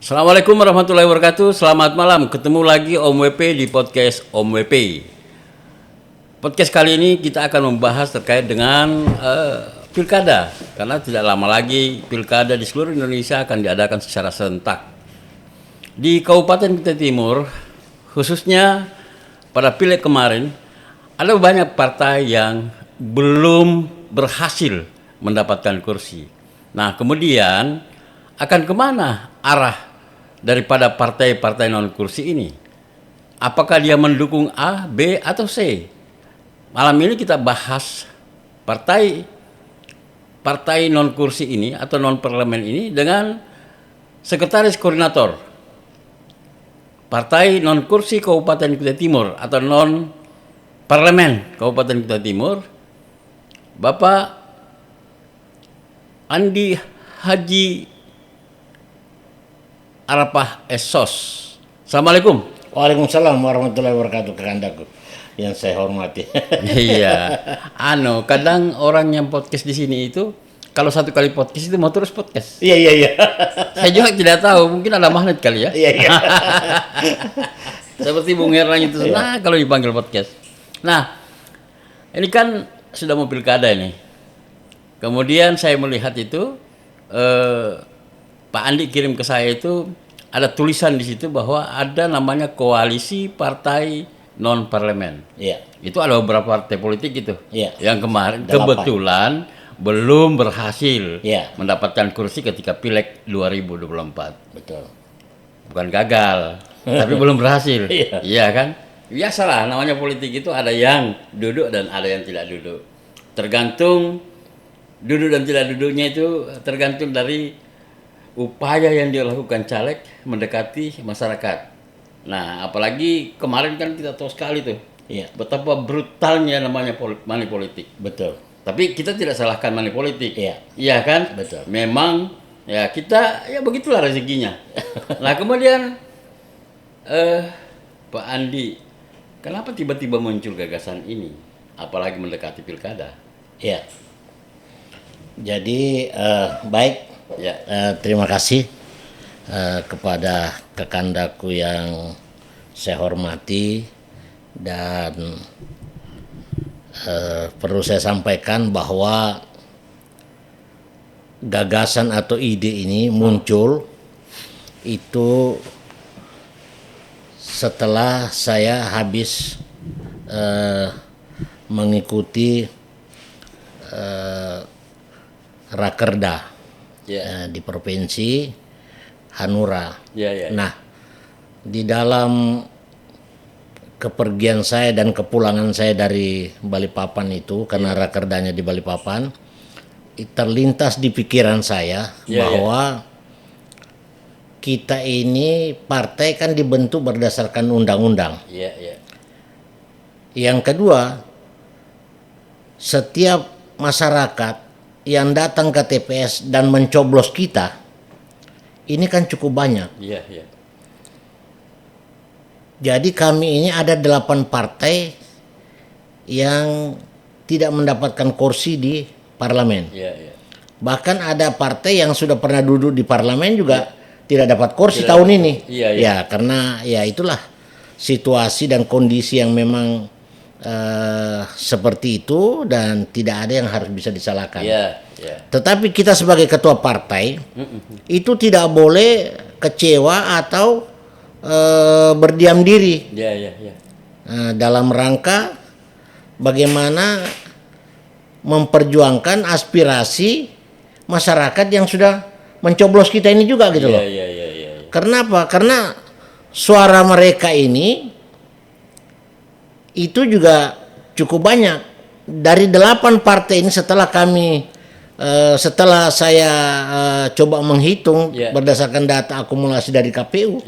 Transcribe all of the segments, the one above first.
Assalamualaikum warahmatullahi wabarakatuh. Selamat malam. Ketemu lagi Om WP di podcast Om WP. Podcast kali ini kita akan membahas terkait dengan pilkada. Karena tidak lama lagi pilkada di seluruh Indonesia akan diadakan secara serentak. Di Kabupaten Kutai Timur, khususnya pada pileg kemarin, ada banyak partai yang belum berhasil mendapatkan kursi. Nah, kemudian akan kemana arah daripada partai-partai non kursi ini? Apakah dia mendukung A, B, atau C? Malam ini kita bahas partai non kursi ini atau non parlemen ini dengan sekretaris koordinator partai non kursi Kabupaten Kutai Timur atau non parlemen Kabupaten Kutai Timur, Bapak Andi Haji Arapah Esos. Assalamualaikum. Waalaikumsalam warahmatullahi wabarakatuh, Kakandaku yang saya hormati. Iya, kadang orang yang podcast di sini itu kalau satu kali podcast itu mau terus podcast. Iya. Saya juga tidak tahu, mungkin ada magnet kali ya. Iya. Seperti Bung Herlang itu, nah kalau dipanggil podcast. Nah, ini kan sudah mau pilkada ini. Kemudian saya melihat itu, Pak Andi kirim ke saya itu ada tulisan di situ bahwa ada namanya koalisi partai non parlemen. Iya. Itu ada beberapa partai politik itu. Iya. Yang kemarin 8. kebetulan belum berhasil Iya. mendapatkan kursi ketika Pileg 2024. Betul. Bukan gagal, tapi belum berhasil. Iya. Iya kan? Biasalah namanya politik itu ada yang duduk dan ada yang tidak duduk. Tergantung duduk dan tidak duduknya itu tergantung dari upaya yang dilakukan caleg mendekati masyarakat. Nah, apalagi kemarin kan kita tahu sekali tuh, Iya. betapa brutalnya namanya money politik. Betul. Tapi kita tidak salahkan money politik. Iya. Iya kan? Betul. Memang ya kita ya begitulah rezekinya. Nah, kemudian Pak Andi, kenapa tiba-tiba muncul gagasan ini? Apalagi mendekati pilkada. Iya. Jadi baik. Ya. Terima kasih kepada Kakandaku yang saya hormati, dan perlu saya sampaikan bahwa gagasan atau ide ini muncul itu setelah saya habis mengikuti Rakerda di provinsi Hanura. Ya. Nah, di dalam kepergian saya dan kepulangan saya dari Balikpapan itu, karena Rakerdanya di Balikpapan, terlintas di pikiran saya bahwa kita ini partai kan dibentuk berdasarkan undang-undang. Iya. Yang kedua, setiap masyarakat yang datang ke TPS dan mencoblos kita, ini kan cukup banyak. Iya. Jadi kami ini ada 8 partai yang tidak mendapatkan kursi di parlemen. Iya. Bahkan ada partai yang sudah pernah duduk di parlemen juga tidak dapat kursi tahun ini. Iya. Ya, karena ya itulah situasi dan kondisi yang memang seperti itu, dan tidak ada yang harus bisa disalahkan. Iya. Tetapi kita sebagai ketua partai itu tidak boleh kecewa atau berdiam diri. Iya. Dalam rangka bagaimana memperjuangkan aspirasi masyarakat yang sudah mencoblos kita ini juga gitu loh. Iya. Kenapa? Karena suara mereka ini itu juga cukup banyak. Dari 8 partai ini setelah saya coba menghitung berdasarkan data akumulasi dari KPU,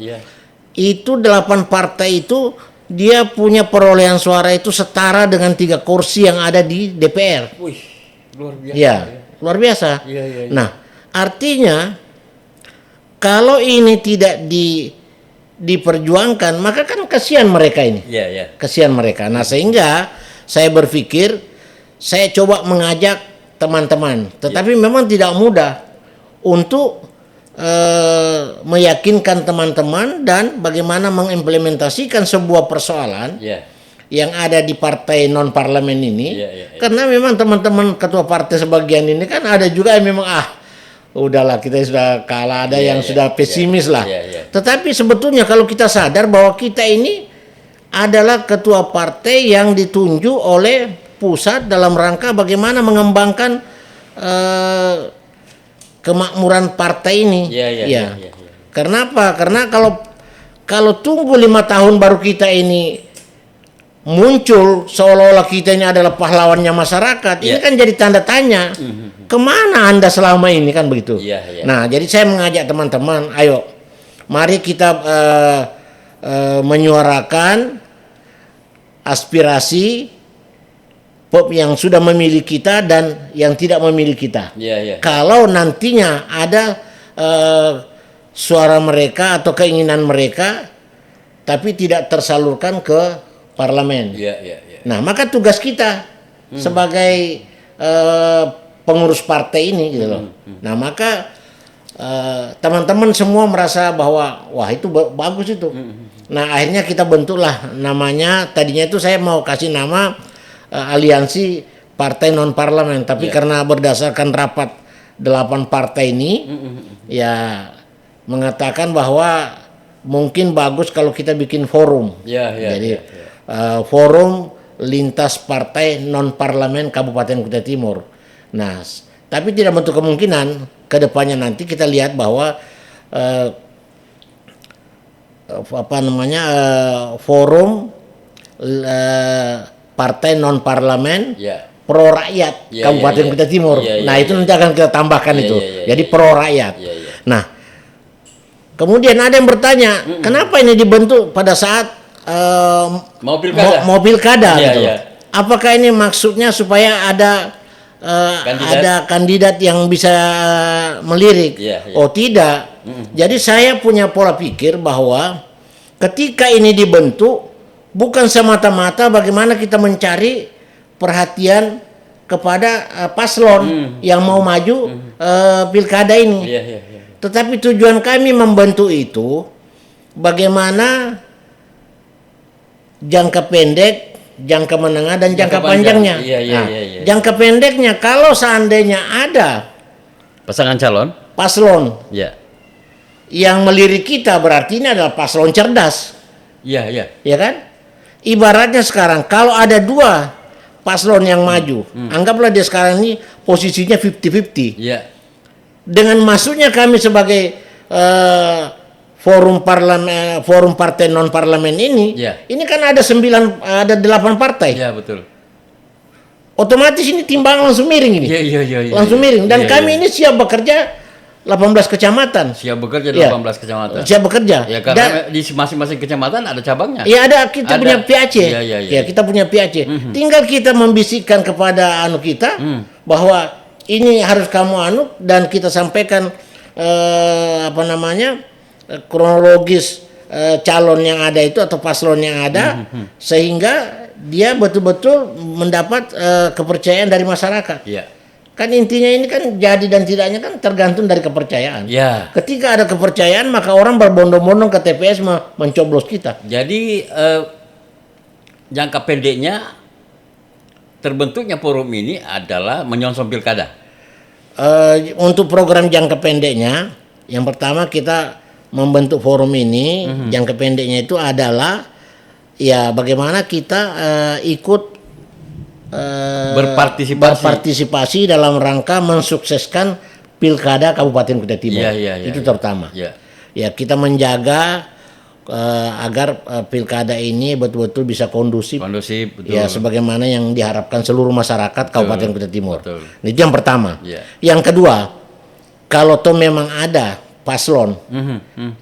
itu 8 partai itu dia punya perolehan suara itu setara dengan 3 kursi yang ada di DPR. Wih, luar biasa. Ya, luar biasa. Iya. Nah, artinya kalau ini tidak diperjuangkan, maka kan kasihan mereka ini. Iya. Kasihan mereka. Nah, sehingga saya berpikir saya coba mengajak teman-teman, tetapi memang tidak mudah untuk meyakinkan teman-teman dan bagaimana mengimplementasikan sebuah persoalan yang ada di partai non parlemen ini. Karena memang teman-teman ketua partai sebagian ini kan ada juga yang memang udahlah kita sudah kalah, ada yang sudah pesimis lah. Tetapi sebetulnya kalau kita sadar bahwa kita ini adalah ketua partai yang ditunjuk oleh pusat dalam rangka bagaimana mengembangkan kemakmuran partai ini. Karena apa? Karena kalau tunggu 5 tahun baru kita ini muncul seolah-olah kita ini adalah pahlawannya masyarakat, ini kan jadi tanda tanya. Kemana Anda selama ini, kan begitu? Nah, jadi saya mengajak teman-teman, ayo, mari kita menyuarakan aspirasi yang sudah memilih kita dan yang tidak memilih kita. Kalau nantinya ada suara mereka atau keinginan mereka, tapi tidak tersalurkan ke parlemen. Nah, maka tugas kita sebagai pengurus partai ini gitu loh. Nah, maka teman-teman semua merasa bahwa wah itu bagus itu. Nah, akhirnya kita bentuklah namanya, tadinya itu saya mau kasih nama aliansi partai non parlemen, tapi karena berdasarkan rapat 8 partai ini ya mengatakan bahwa mungkin bagus kalau kita bikin forum. Jadi forum lintas partai non parlemen Kabupaten Kutai Timur. Nah, tapi tidak menutup kemungkinan ke depannya nanti kita lihat bahwa forum partai non parlemen pro rakyat Kabupaten Kutai Timur. Nah, itu nanti akan kita tambahkan itu. Jadi pro rakyat. Nah, kemudian ada yang bertanya, kenapa ini dibentuk pada saat mau pilkada gitu. Apakah ini maksudnya supaya ada kandidat yang bisa melirik? Oh, tidak. Jadi saya punya pola pikir bahwa ketika ini dibentuk bukan semata-mata bagaimana kita mencari perhatian kepada paslon yang mau maju pilkada ini. Tetapi tujuan kami membentuk itu bagaimana jangka pendek, jangka menengah, dan jangka panjangnya. Jangka pendeknya, kalau seandainya ada pasangan paslon yang melirik kita, berarti ini adalah paslon cerdas. Ya kan? Ibaratnya sekarang kalau ada 2 paslon yang maju, anggaplah dia sekarang ini posisinya 50-50. Dengan masuknya kami sebagai forum partai non parlemen ini kan ada 8 partai. Betul. Otomatis ini timbang langsung miring ini. Langsung miring, dan kami ini siap bekerja 18 kecamatan. Siap bekerja 18 kecamatan. Siap bekerja. Ya, karena di masing-masing kecamatan ada cabangnya. Ya, ada, kita punya PAC. Ya, kita punya PAC. Tinggal kita membisikkan kepada kita bahwa ini harus kamu dan kita sampaikan kronologis calon yang ada itu atau paslon yang ada, sehingga dia betul-betul mendapat kepercayaan dari masyarakat. Kan intinya ini kan jadi dan tidaknya kan tergantung dari kepercayaan. Ketika ada kepercayaan, maka orang berbondong-bondong ke TPS mencoblos kita. Jadi jangka pendeknya terbentuknya forum ini adalah menyongsong pilkada. Untuk program jangka pendeknya, yang pertama kita membentuk forum ini, jangka pendeknya itu adalah ya bagaimana kita ikut berpartisipasi dalam rangka mensukseskan pilkada Kabupaten Kutai Timur. Itu terutama. Ya, kita menjaga agar pilkada ini betul-betul bisa kondusif. Betul. Ya, sebagaimana yang diharapkan seluruh masyarakat Kabupaten Kutai Timur. Itu yang pertama. Yang kedua, kalau toh memang ada paslon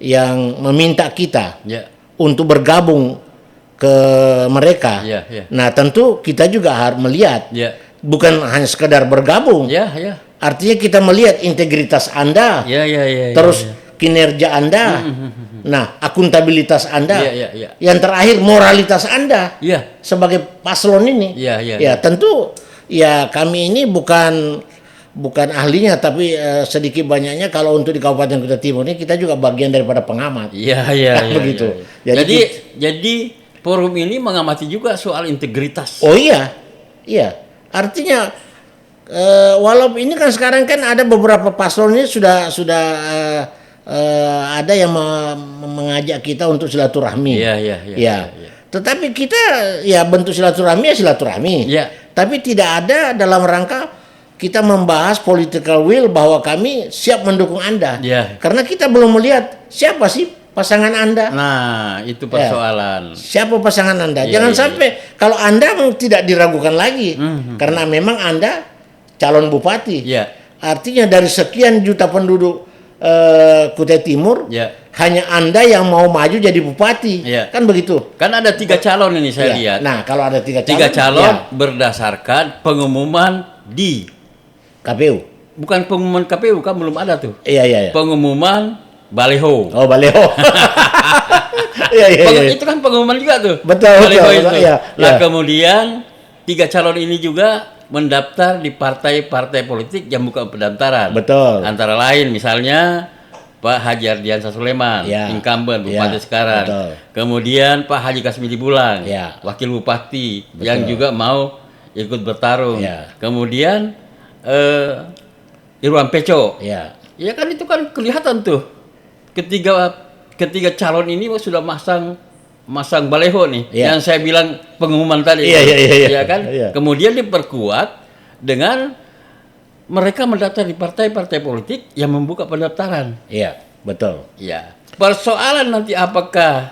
yang meminta kita untuk bergabung ke mereka, nah tentu kita juga harus melihat, bukan hanya sekedar bergabung. Artinya kita melihat integritas Anda, terus kinerja Anda, nah akuntabilitas Anda, yang terakhir moralitas Anda sebagai paslon ini. Ya tentu ya kami ini bukan bukan ahlinya, tapi sedikit banyaknya kalau untuk di Kabupaten Kuta Timur ini kita juga bagian daripada pengamat. Iya, Begitu. iya. Jadi forum ini mengamati juga soal integritas. Oh iya. Artinya walaupun ini kan sekarang kan ada beberapa paslon ini sudah ada yang mengajak kita untuk silaturahmi. Iya. Tetapi kita ya bentuk silaturahmi ya silaturahmi. Iya. Tapi tidak ada dalam rangka kita membahas political will bahwa kami siap mendukung Anda. Iya. Karena kita belum melihat siapa sih pasangan Anda. Nah, itu persoalan. Siapa pasangan Anda? Iya, Jangan iya, sampai kalau Anda tidak diragukan lagi. Karena memang Anda calon bupati. Iya. Artinya dari sekian juta penduduk Kutai Timur, Iya. hanya Anda yang mau maju jadi bupati. Iya. Kan begitu? Kan ada 3 calon ini saya Iya. lihat. Nah, kalau ada 3 calon. 3 calon ya, berdasarkan pengumuman di KPU. bukan pengumuman KPU kan belum ada tuh. Iya. Pengumuman baleho. Oh, baleho. Iya. Itu kan pengumuman juga tuh. Betul. Baleho itu. Iya. Nah, kemudian 3 calon ini juga mendaftar di partai-partai politik yang bukan pendaftaran. Betul. Antara lain misalnya Pak Haji Ardiansah Sulaiman, Ya. incumbent bupati Ya, sekarang. betul. Kemudian Pak Haji Kasmidi Bulang, Ya. wakil bupati yang juga mau ikut bertarung. Ya. Kemudian Irwan Peco. Ya. Ya kan itu kan kelihatan tuh. Ketiga calon ini sudah masang baleho nih, Iya. yang saya bilang pengumuman tadi. Iya. Ya kan? Iya. Kemudian diperkuat dengan mereka mendaftar di partai-partai politik yang membuka pendaftaran. Iya, betul. Ya. Persoalan nanti apakah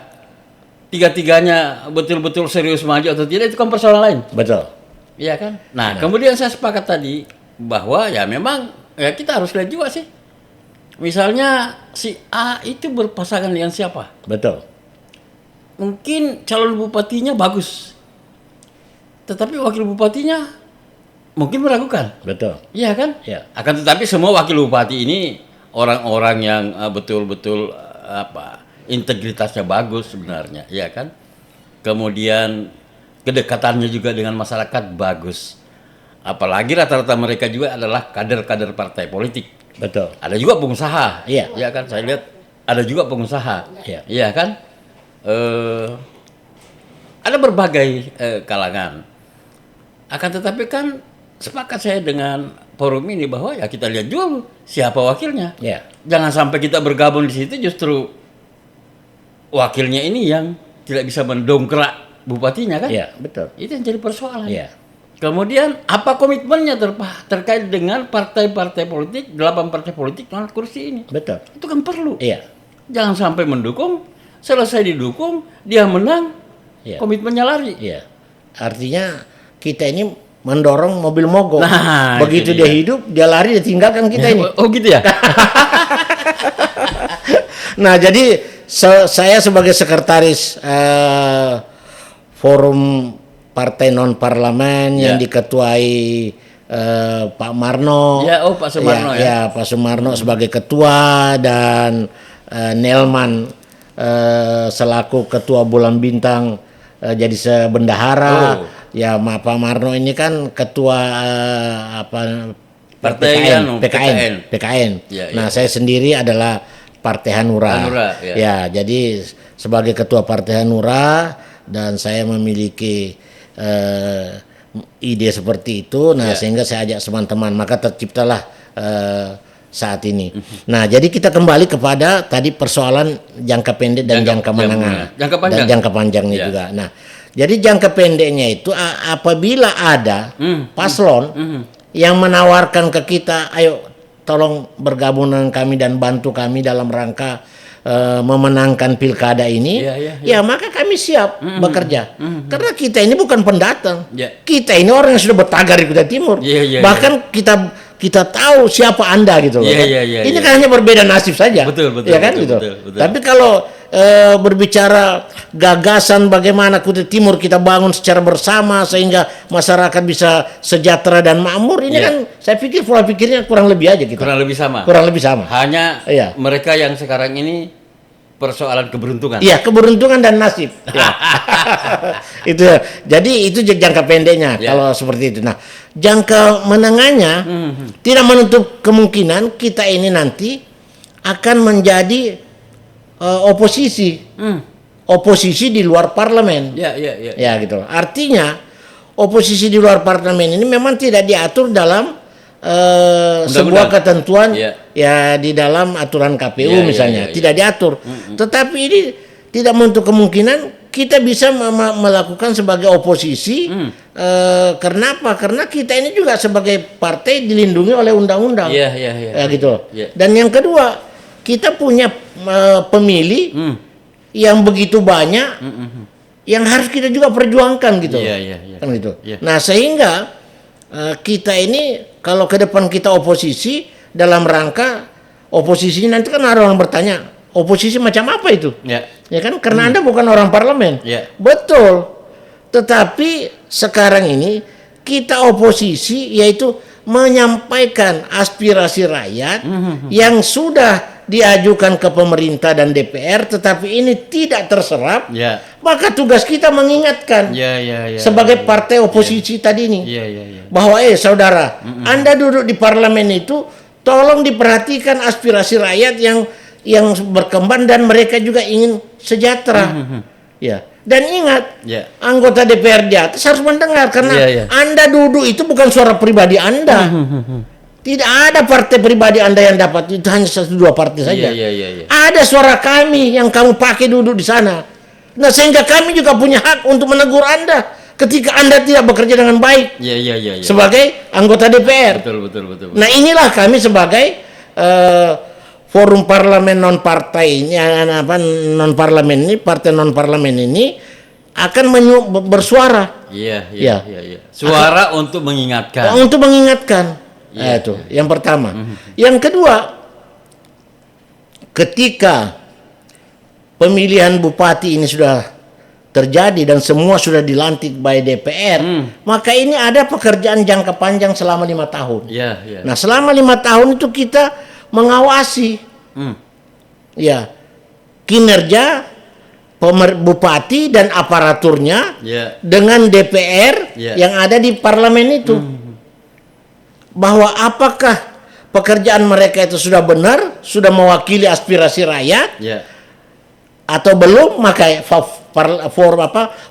tiga-tiganya betul-betul serius maju atau tidak itu kan persoalan lain. Betul. Iya kan? Nah, kemudian saya sepakat tadi bahwa ya memang ya kita harus lihat juga sih. Misalnya si A itu berpasangan dengan siapa? Betul. Mungkin calon bupatinya bagus, tetapi wakil bupatinya mungkin meragukan. Betul. Iya kan? Iya. Akan tetapi semua wakil bupati ini orang-orang yang betul-betul integritasnya bagus sebenarnya, iya kan? Kemudian kedekatannya juga dengan masyarakat bagus. Apalagi rata-rata mereka juga adalah kader-kader partai politik. Betul. Ada juga pengusaha. Iya. Iya kan? Saya lihat ada juga pengusaha. Iya. Iya kan? Ada berbagai kalangan. Akan tetapi kan sepakat saya dengan forum ini bahwa ya kita lihat dulu siapa wakilnya. Iya. Jangan sampai kita bergabung di situ justru wakilnya ini yang tidak bisa mendongkrak bupatinya kan? Iya, betul. Itu yang jadi persoalan. Iya. Kemudian apa komitmennya terkait dengan partai-partai politik, 8 partai politik dengan kursi ini? Betul. Itu kan perlu. Iya. Jangan sampai mendukung, selesai didukung, dia menang, Iya. komitmennya lari. Iya. Artinya kita ini mendorong mobil mogok. Nah, begitu itu dia dia. hidup, dia lari, dia tinggalkan kita ini. Oh gitu ya? Nah, jadi saya sebagai sekretaris forum partai non parlemen yang diketuai Pak Marno. Ya, oh Pak Sumarno ya. Ya, Pak Sumarno sebagai ketua dan Nelman selaku ketua Bulan Bintang jadi sebendahara. Oh. Ya, Pak Marno ini kan ketua Partai PKN. Ya, Nah, ya. saya sendiri adalah Partai Hanura. Hanura, ya. Ya, jadi sebagai ketua Partai Hanura dan saya memiliki ide seperti itu. Nah, sehingga saya ajak teman-teman, maka terciptalah saat ini. Nah, jadi kita kembali kepada tadi persoalan jangka pendek dan jangka menengah. Jangka panjang. Dan jangka panjangnya Ya. juga. Nah, jadi jangka pendeknya itu apabila ada paslon yang menawarkan ke kita, ayo tolong bergabung dengan kami dan bantu kami dalam rangka memenangkan pilkada ini, ya maka kami siap bekerja. Karena kita ini bukan pendatang, kita ini orang yang sudah bertagar di Kutai Timur. Bahkan kita tahu siapa Anda gitu loh. Ini kan hanya berbeda nasib saja. Betul, ya kan gitu. Tapi kalau berbicara gagasan bagaimana Kutai Timur kita bangun secara bersama sehingga masyarakat bisa sejahtera dan makmur, ini kan saya pikir pola pikirnya kurang lebih aja gitu. Kurang lebih sama. Kurang lebih sama. Hanya mereka yang sekarang ini persoalan keberuntungan. Iya, keberuntungan dan nasib. Ya. Itu. Jadi itu jangka pendeknya kalau seperti itu. Nah, jangka menengahnya tidak menutup kemungkinan kita ini nanti akan menjadi oposisi. Oposisi di luar parlemen. Ya gitu. Artinya oposisi di luar parlemen ini memang tidak diatur dalam sebuah ketentuan ya di dalam aturan KPU misalnya tidak diatur. Tetapi ini tidak menutup kemungkinan kita bisa melakukan sebagai oposisi. Karena apa? Karena kita ini juga sebagai partai dilindungi oleh undang-undang. Ya gitu. Dan yang kedua, kita punya pemilih yang begitu banyak yang harus kita juga perjuangkan gitu. Kan gitu. Nah, sehingga kita ini kalau ke depan kita oposisi dalam rangka oposisi nanti kan ada orang bertanya oposisi macam apa itu? Ya kan karena Anda bukan orang parlemen. Betul. Tetapi sekarang ini kita oposisi yaitu menyampaikan aspirasi rakyat yang sudah diajukan ke pemerintah dan DPR tetapi ini tidak terserap. Maka tugas kita mengingatkan sebagai partai oposisi tadi ini bahwa saudara, Anda duduk di parlemen itu tolong diperhatikan aspirasi rakyat yang berkembang dan mereka juga ingin sejahtera. Dan ingat, anggota DPR di atas harus mendengar karena Anda duduk itu bukan suara pribadi Anda. Tidak ada partai pribadi Anda yang dapat, itu hanya 1-2 partai saja. Ada suara kami yang kamu pakai duduk di sana. Nah, sehingga kami juga punya hak untuk menegur Anda ketika Anda tidak bekerja dengan baik sebagai anggota DPR. Betul. Nah, inilah kami sebagai forum parlemen non partai ini, non parlemen ini, partai non parlemen ini akan bersuara. Suara untuk mengingatkan. Untuk mengingatkan. Itu yang pertama. Yang kedua, ketika pemilihan bupati ini sudah terjadi dan semua sudah dilantik by DPR, maka ini ada pekerjaan jangka panjang selama 5 tahun. Nah, selama 5 tahun itu kita mengawasi kinerja bupati dan aparaturnya dengan DPR yang ada di parlemen itu. Bahwa apakah pekerjaan mereka itu sudah benar, sudah mewakili aspirasi rakyat, atau belum, maka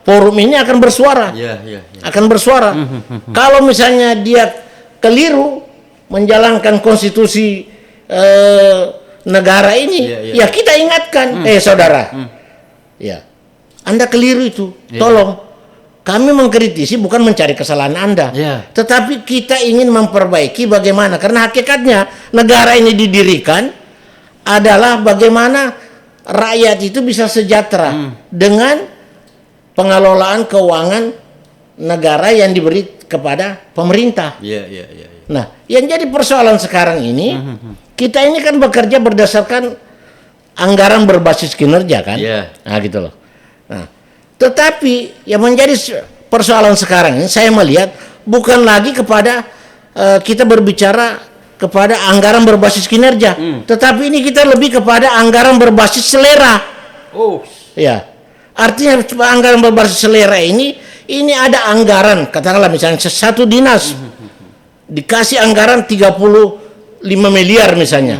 forum ini akan bersuara. Akan bersuara. Kalau misalnya dia keliru menjalankan konstitusi negara ini, ya kita ingatkan, saudara, Anda keliru itu, tolong. Kami mengkritisi bukan mencari kesalahan Anda, tetapi kita ingin memperbaiki bagaimana, karena hakikatnya negara ini didirikan adalah bagaimana rakyat itu bisa sejahtera dengan pengelolaan keuangan negara yang diberi kepada pemerintah. Nah, yang jadi persoalan sekarang ini, kita ini kan bekerja berdasarkan anggaran berbasis kinerja kan, nah gitu loh. Nah, tetapi yang menjadi persoalan sekarang ini saya melihat bukan lagi kepada kita berbicara kepada anggaran berbasis kinerja, tetapi ini kita lebih kepada anggaran berbasis selera. Artinya anggaran berbasis selera ini ada anggaran, katakanlah misalnya satu dinas dikasih anggaran 35 miliar misalnya.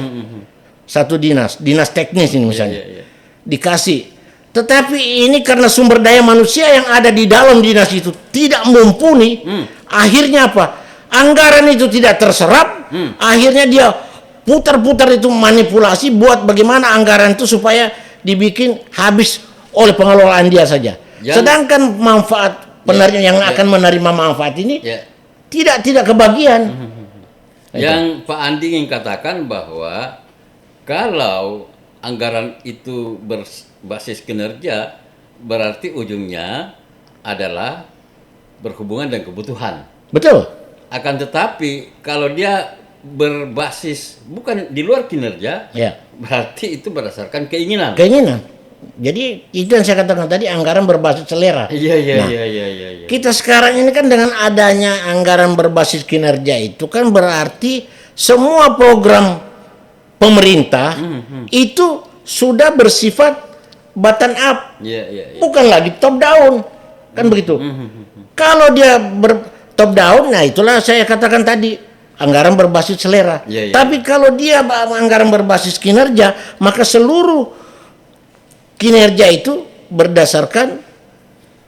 Satu dinas teknis ini misalnya. Dikasih. Tetapi ini karena sumber daya manusia yang ada di dalam dinas itu tidak mumpuni, akhirnya apa? Anggaran itu tidak terserap, akhirnya dia putar-putar itu manipulasi buat bagaimana anggaran itu supaya dibikin habis oleh pengelolaan dia saja. Sedangkan manfaat penerima yang akan menerima manfaat ini tidak kebagian. Yang Pak Andi ingin katakan bahwa kalau anggaran itu berbasis kinerja, berarti ujungnya adalah berhubungan dengan kebutuhan. Betul. Akan tetapi kalau dia berbasis bukan di luar kinerja, berarti itu berdasarkan keinginan. Jadi itu yang saya katakan tadi, anggaran berbasis selera. Iya. Kita sekarang ini kan dengan adanya anggaran berbasis kinerja itu kan berarti semua program pemerintah itu sudah bersifat bottom up, Iya, iya, iya. bukan lagi top down, kan begitu. Kalau dia top down, nah itulah saya katakan tadi, anggaran berbasis selera. Iya, iya. Tapi kalau dia anggaran berbasis kinerja, maka seluruh kinerja itu berdasarkan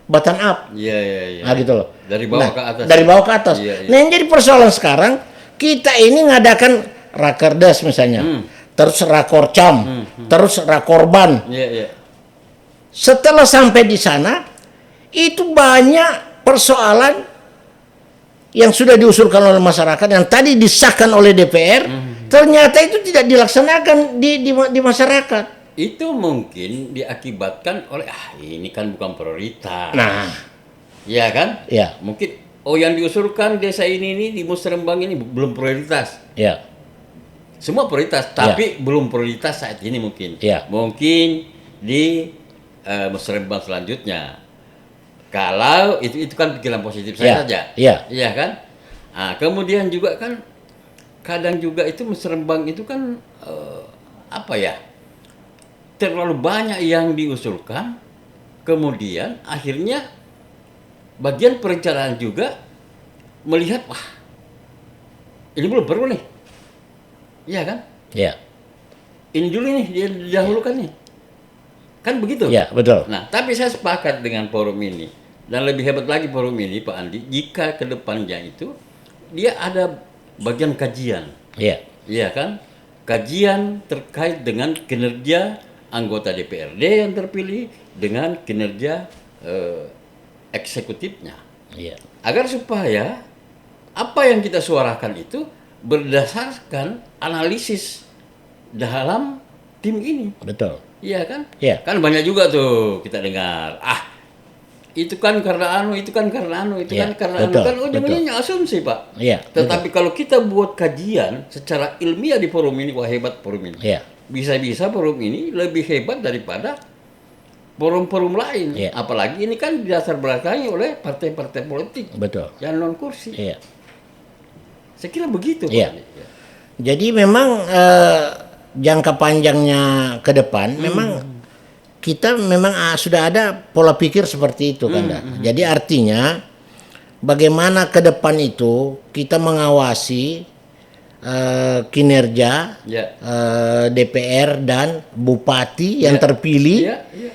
bottom up. Iya, iya, iya. Nah gitu loh. Dari bawah Nah, ke atas. Dari bawah ke atas. Iya, iya. Nah yang jadi persoalan sekarang, kita ini ngadakan rakerdas misalnya, terus rakorcam, terus rakorban. Iya, iya. Setelah sampai di sana, itu banyak persoalan yang sudah diusulkan oleh masyarakat, yang tadi disahkan oleh DPR, ternyata itu tidak dilaksanakan di masyarakat. Itu mungkin diakibatkan oleh ini kan bukan prioritas. Nah, Iya kan? ya, Mungkin yang diusulkan desa ini di Musrembang ini belum prioritas. ya, Semua prioritas, tapi belum prioritas saat ini mungkin. Ya. Mungkin di Musrembang selanjutnya. Kalau itu kan pikiran positif Ya, saya saja. ya. Iya kan? Nah, kemudian juga kan kadang juga itu Musrembang itu kan apa ya? Terlalu banyak yang diusulkan, kemudian akhirnya bagian perencanaan juga melihat, wah ini belum perlu nih, iya kan? ya, Ini dulu nih, dia didahulukan nih, kan begitu? ya, betul. Nah, tapi saya sepakat dengan forum ini, dan lebih hebat lagi forum ini, Pak Andi, jika ke depannya itu dia ada bagian kajian, Ya, iya kan? Kajian terkait dengan kinerja anggota DPRD yang terpilih dengan kinerja eksekutifnya. ya, Agar supaya apa yang kita suarakan itu berdasarkan analisis dalam tim ini. betul. Iya kan? Iya. Kan banyak juga tuh kita dengar, itu kan karena anu, itu kan karena anu, itu Iya, kan karena betul, anu. Kan ujung-ujungnya asumsi, Pak. Iya, Tetapi kalau kita buat kajian secara ilmiah di forum ini, wah hebat forum ini. Iya. Bisa-bisa forum ini lebih hebat daripada forum-forum lain. Iya. Apalagi ini kan didasar belakangi oleh partai-partai politik Betul. yang non kursi. Iya. Saya kira begitu, Pak. Iya. Jadi memang jangka panjangnya ke depan memang kita memang sudah ada pola pikir seperti itu kan. Jadi artinya bagaimana ke depan itu kita mengawasi kinerja Ya. DPR dan bupati yang terpilih Iya, iya.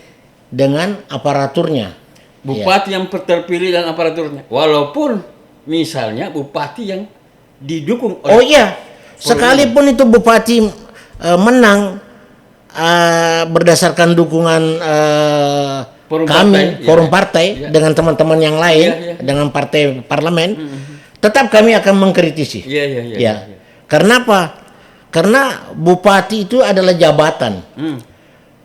dengan aparaturnya. Bupati yang terpilih dan aparaturnya. Walaupun misalnya bupati yang didukung Oh oleh iya, sekalipun itu bupati menang berdasarkan dukungan Forum kami, partai, forum iya. partai Iya. dengan teman-teman yang lain, Iya, iya. dengan partai parlemen, tetap kami akan mengkritisi. Iya, iya, iya. Ya. Karena apa? Karena bupati itu adalah jabatan,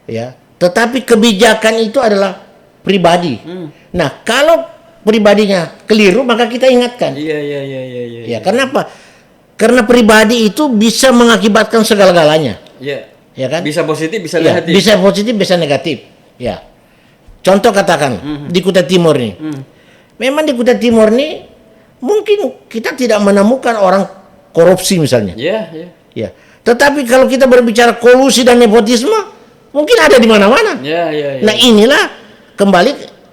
ya. Tetapi kebijakan itu adalah pribadi. Nah, kalau pribadinya keliru, maka kita ingatkan. Iya, iya, iya, iya, iya. Ya, kenapa? Karena pribadi itu bisa mengakibatkan segala-galanya. Iya. Ya kan? Bisa positif, bisa Ya, negatif. bisa positif, bisa negatif. Ya. Contoh katakan di Kutai Timur ini. Memang di Kutai Timur ini mungkin kita tidak menemukan orang korupsi misalnya. Iya, iya. Ya. Tetapi kalau kita berbicara kolusi dan nepotisme, mungkin ada di mana-mana. Iya, iya, iya. Nah, inilah kembali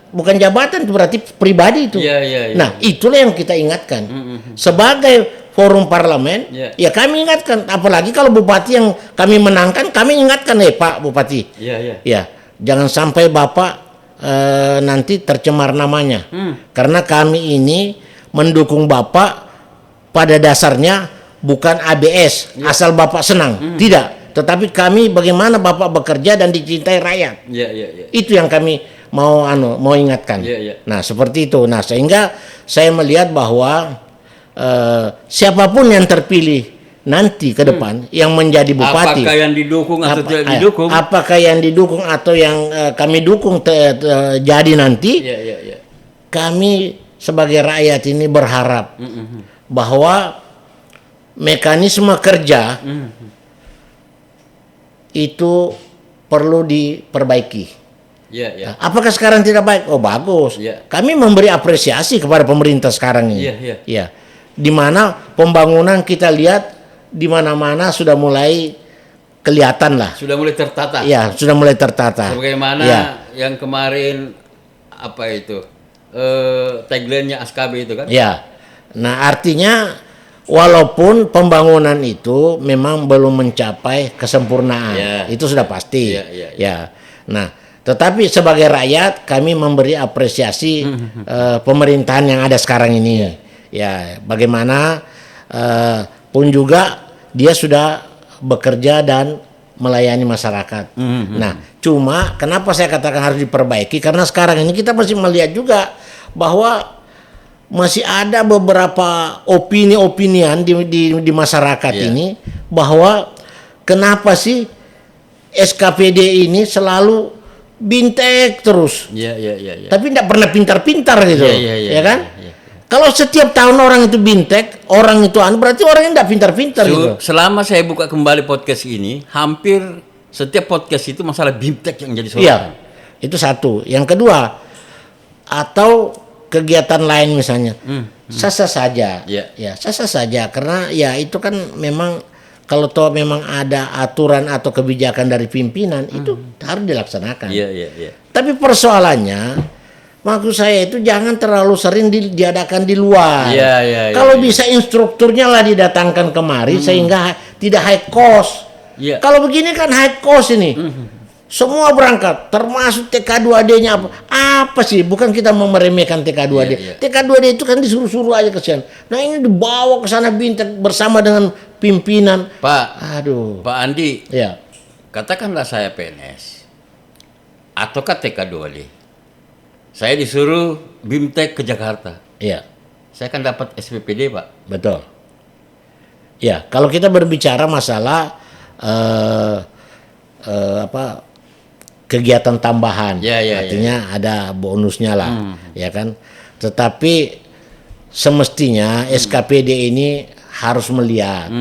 bukan jabatan, itu berarti pribadi itu. Iya, iya, iya. Nah, itulah yang kita ingatkan. Sebagai forum parlemen, Iya. ya kami ingatkan, apalagi kalau bupati yang kami menangkan, kami ingatkan, Pak Bupati. Iya, iya. Ya, jangan sampai Bapak nanti tercemar namanya. Karena kami ini mendukung Bapak pada dasarnya bukan ABS, asal Bapak senang. Tidak, tetapi kami bagaimana Bapak bekerja dan dicintai rakyat. Iya, iya, iya. Itu yang kami mau ingatkan. Iya, iya. Nah, seperti itu. Nah, sehingga saya melihat bahwa siapapun yang terpilih nanti ke depan yang menjadi bupati, Apakah yang didukung atau tidak didukung? apakah yang didukung atau yang kami dukung jadi nanti, Iya, iya, iya. kami sebagai rakyat ini berharap bahwa mekanisme kerja itu perlu diperbaiki. Iya, iya. Apakah sekarang tidak baik? Oh, bagus. Iya. Kami memberi apresiasi kepada pemerintah sekarang ini. Iya, iya. Ya. Di mana pembangunan kita lihat di mana-mana sudah mulai kelihatan lah. Sudah mulai tertata. Ya, sudah mulai tertata. Sebagaimana Ya. yang kemarin apa itu tagline-nya ASKB itu kan? Ya. Nah, artinya walaupun pembangunan itu memang belum mencapai kesempurnaan, Ya. itu sudah pasti. Ya, ya, ya. Ya. Nah, tetapi sebagai rakyat kami memberi apresiasi pemerintahan yang ada sekarang ini. Ya, bagaimana pun juga dia sudah bekerja dan melayani masyarakat. Nah, cuma kenapa saya katakan harus diperbaiki? Karena sekarang ini kita masih melihat juga bahwa masih ada beberapa opini-opinian di masyarakat ini bahwa kenapa sih SKPD ini selalu bintek terus, Iya. tapi tidak pernah pintar-pintar gitu, ya kan? Iya. Kalau setiap tahun orang itu bintek, orang itu berarti orang yang tidak pintar-pintar gitu. Selama saya buka kembali podcast ini, hampir setiap podcast itu masalah bimtek yang jadi sorotan. Iya, itu satu. Yang kedua, atau kegiatan lain misalnya, sah-sah saja. Iya. Ya, sah-sah saja. Karena ya itu kan memang kalau toh memang ada aturan atau kebijakan dari pimpinan, itu harus dilaksanakan. Iya. Tapi persoalannya, maksud saya itu jangan terlalu sering diadakan di luar. Iya. Kalau bisa instrukturnya lah didatangkan kemari sehingga tidak high cost. Iya. Kalau begini kan high cost ini. Semua berangkat, termasuk TK2D-nya apa? Apa sih? Bukan kita mau meremehkan TK2D. Iya. TK2D itu kan disuruh-suruh aja ke sana. Nah, ini dibawa ke sana bintek bersama dengan pimpinan. Pak Andi, Ya. katakanlah saya PNS ataukah TK2D. Saya disuruh bimtek ke Jakarta. Iya. Saya kan dapat SPPD, Pak. Betul. Ya, kalau kita berbicara masalah kegiatan tambahan, artinya ada bonusnya lah, ya kan. Tetapi semestinya SKPD ini harus melihat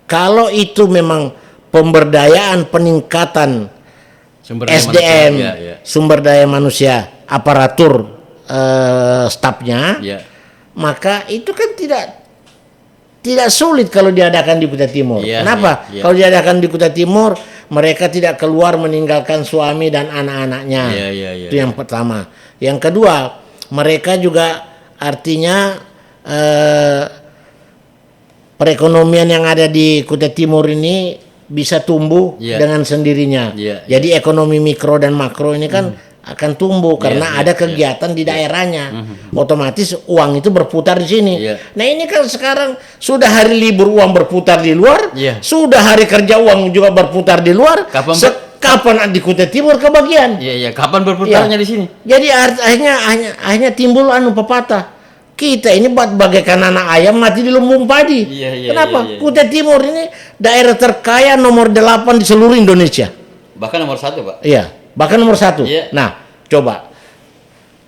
kalau itu memang pemberdayaan peningkatan SDM, sumber daya manusia, aparatur stafnya, maka itu kan tidak sulit kalau diadakan di Kutai Timur. Kenapa? Kalau diadakan di Kutai Timur, mereka tidak keluar meninggalkan suami dan anak-anaknya. Itu yang pertama. Yang kedua, mereka juga artinya perekonomian yang ada di Kutai Timur ini bisa tumbuh dengan sendirinya. Jadi ekonomi mikro dan makro ini kan akan tumbuh karena ada kegiatan di daerahnya. Otomatis uang itu berputar di sini. Nah, ini kan sekarang sudah hari libur uang berputar di luar, sudah hari kerja uang juga berputar di luar. Kapan di Kutai Timur kebagian? Kapan berputarnya di sini? Jadi akhirnya timbul pepatah. Kita ini bagaikan anak ayam mati di lumbung padi. Kenapa? Kutai Timur ini daerah terkaya nomor 8 di seluruh Indonesia. Bahkan nomor 1, Pak. Iya, bahkan nomor 1. Nah, coba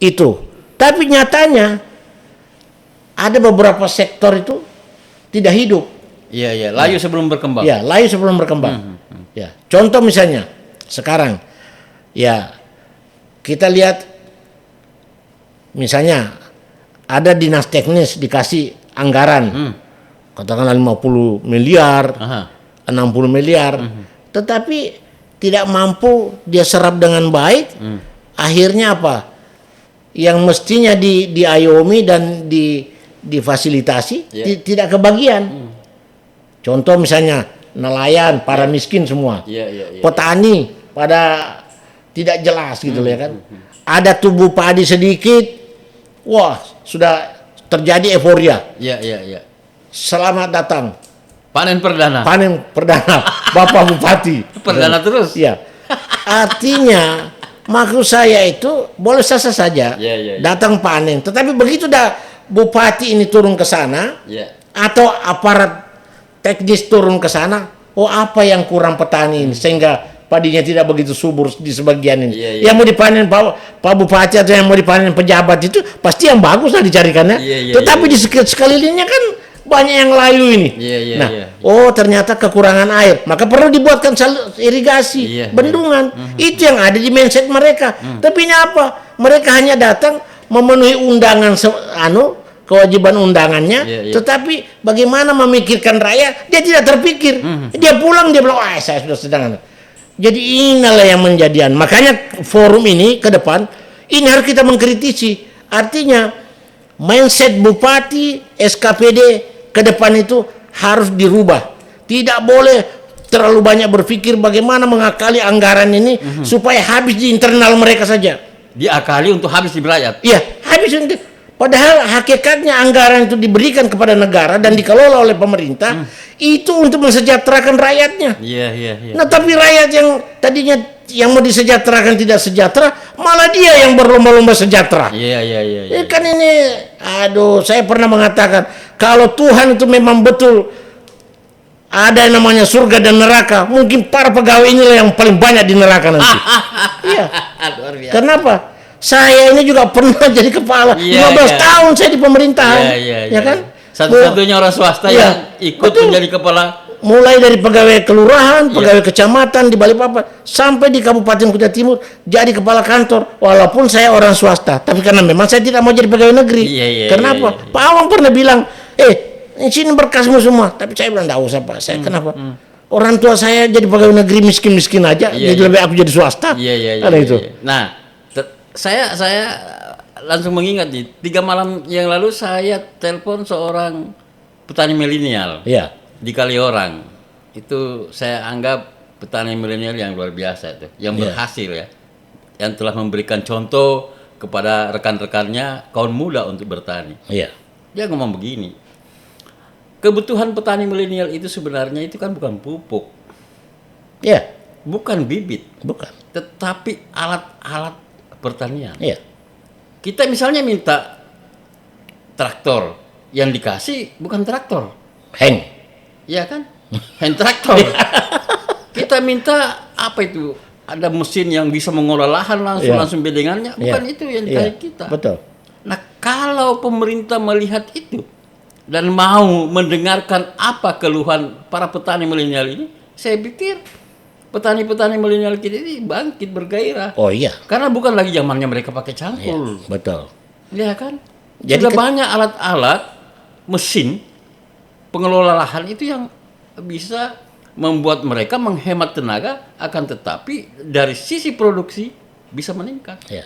itu. Tapi nyatanya ada beberapa sektor itu tidak hidup. Layu sebelum berkembang. Iya, layu sebelum berkembang. Ya, contoh misalnya sekarang, ya kita lihat misalnya ada dinas teknis dikasih anggaran, katakanlah 50 miliar, 60 miliar, tetapi tidak mampu dia serap dengan baik, akhirnya apa? Yang mestinya diayomi dan difasilitasi tidak kebagian. Contoh misalnya nelayan, para miskin semua, petani pada tidak jelas gitu ya kan. Ada tubuh padi sedikit, wah sudah terjadi euforia. Selamat datang. Panen perdana. Bapak Bupati. Perdana terus. Ya. Artinya maksud saya itu boleh sah-sah saja datang panen. Tetapi begitu dah Bupati ini turun ke sana atau aparat teknis turun ke sana, apa yang kurang petani ini sehingga padinya tidak begitu subur di sebagian ini. Yang mau dipanen Pak Bupati atau yang mau dipanen pejabat itu pasti yang bagus lah dicarikannya. Tetapi di sekelilingnya kan banyak yang layu ini. Ternyata kekurangan air, maka perlu dibuatkan irigasi, bendungan. Itu yang ada di mindset mereka. Tapi ini apa? Mereka hanya datang memenuhi undangan kewajiban undangannya, Iya, iya. tetapi bagaimana memikirkan rakyat, dia tidak terpikir. Dia pulang, dia bilang, wah saya sudah sedang. Jadi inilah yang menjadikan. Makanya forum ini ke depan, ini harus kita mengkritisi. Artinya, mindset bupati, SKPD ke depan itu harus dirubah. Tidak boleh terlalu banyak berpikir bagaimana mengakali anggaran ini supaya habis di internal mereka saja. Diakali untuk habis di rakyat. Iya, habis untuk. Padahal hakikatnya anggaran itu diberikan kepada negara dan dikelola oleh pemerintah itu untuk mensejahterakan rakyatnya. Iya, iya, iya. Nah, tapi rakyat yang tadinya yang mau disejahterakan tidak sejahtera, malah dia yang berlomba-lomba sejahtera. Iya, iya, iya. Iya. Kan ini, aduh, saya pernah mengatakan kalau Tuhan itu memang betul ada yang namanya surga dan neraka, mungkin para pegawai inilah yang paling banyak di neraka nanti. Iya. Luar biasa. Kenapa? Saya ini juga pernah jadi kepala. Iya, 15 iya. tahun saya di pemerintahan. Iya, ya kan? Satu-satunya orang swasta Iya, yang ikut betul. menjadi kepala. Mulai dari pegawai kelurahan, Iya. pegawai kecamatan di Balikpapan sampai di Kabupaten Kutai Timur jadi kepala kantor. Walaupun saya orang swasta, tapi karena memang saya tidak mau jadi pegawai negeri. Iya, iya, Kenapa? iya, iya. Pak Awang pernah bilang, di sini berkasmu semua. Tapi saya bilang, enggak usah Pak. Saya kenapa? Orang tua saya jadi pegawai negeri miskin-miskin aja, Iya, jadi iya. lebih aku jadi swasta. Iya, iya, iya. Karena itu. Iya. Nah, saya langsung mengingat nih, 3 malam yang lalu saya telepon seorang petani milenial Iya. di Kaliorang. Itu saya anggap petani milenial yang luar biasa itu, yang Iya. berhasil ya, yang telah memberikan contoh kepada rekan-rekannya kaum muda untuk bertani. Iya. Dia ngomong begini, kebutuhan petani milenial itu sebenarnya itu kan bukan pupuk, Iya. bukan bibit, Bukan. tetapi alat-alat pertanian. Iya. Kita misalnya minta traktor, yang dikasih bukan traktor, Heng. ya kan? Hand traktor. Kita minta apa itu? Ada mesin yang bisa mengolah lahan Iya. langsung bedengannya, bukan Iya. itu yang Iya. dikasih kita. Betul. Nah, kalau pemerintah melihat itu dan mau mendengarkan apa keluhan para petani milenial ini, saya pikir petani-petani milenial kita ini bangkit bergairah. Oh iya. Karena bukan lagi zamannya mereka pakai Iya. cangkul. Betul. Ya kan? Jadi Sudah kan- banyak alat-alat mesin pengelola lahan itu yang bisa membuat mereka menghemat tenaga, akan tetapi dari sisi produksi bisa meningkat. Ya.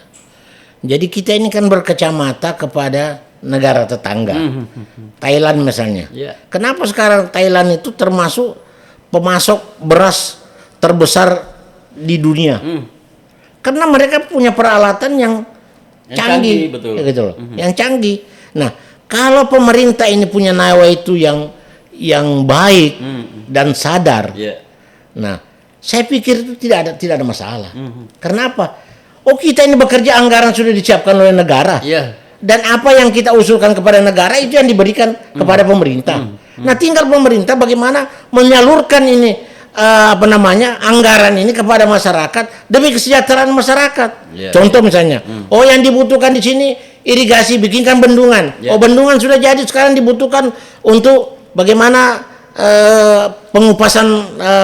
Jadi kita ini kan berkacamata kepada negara tetangga. Thailand misalnya. Ya. Kenapa sekarang Thailand itu termasuk pemasok beras terbesar di dunia? Karena mereka punya peralatan yang Yang canggih, canggih, betul. ya gitu loh. Yang canggih. Nah, kalau pemerintah ini punya nawa itu yang baik dan sadar, Ya. nah, saya pikir itu tidak ada masalah. Kenapa? Oh, kita ini bekerja, anggaran sudah disiapkan oleh negara. Iya. Dan apa yang kita usulkan kepada negara itu yang diberikan kepada pemerintah. Nah, tinggal pemerintah bagaimana menyalurkan ini anggaran ini kepada masyarakat demi kesejahteraan masyarakat. Iya. Contoh misalnya, oh yang dibutuhkan di sini irigasi, bikinkan bendungan. Iya. Oh, bendungan sudah jadi, sekarang dibutuhkan untuk bagaimana pengupasan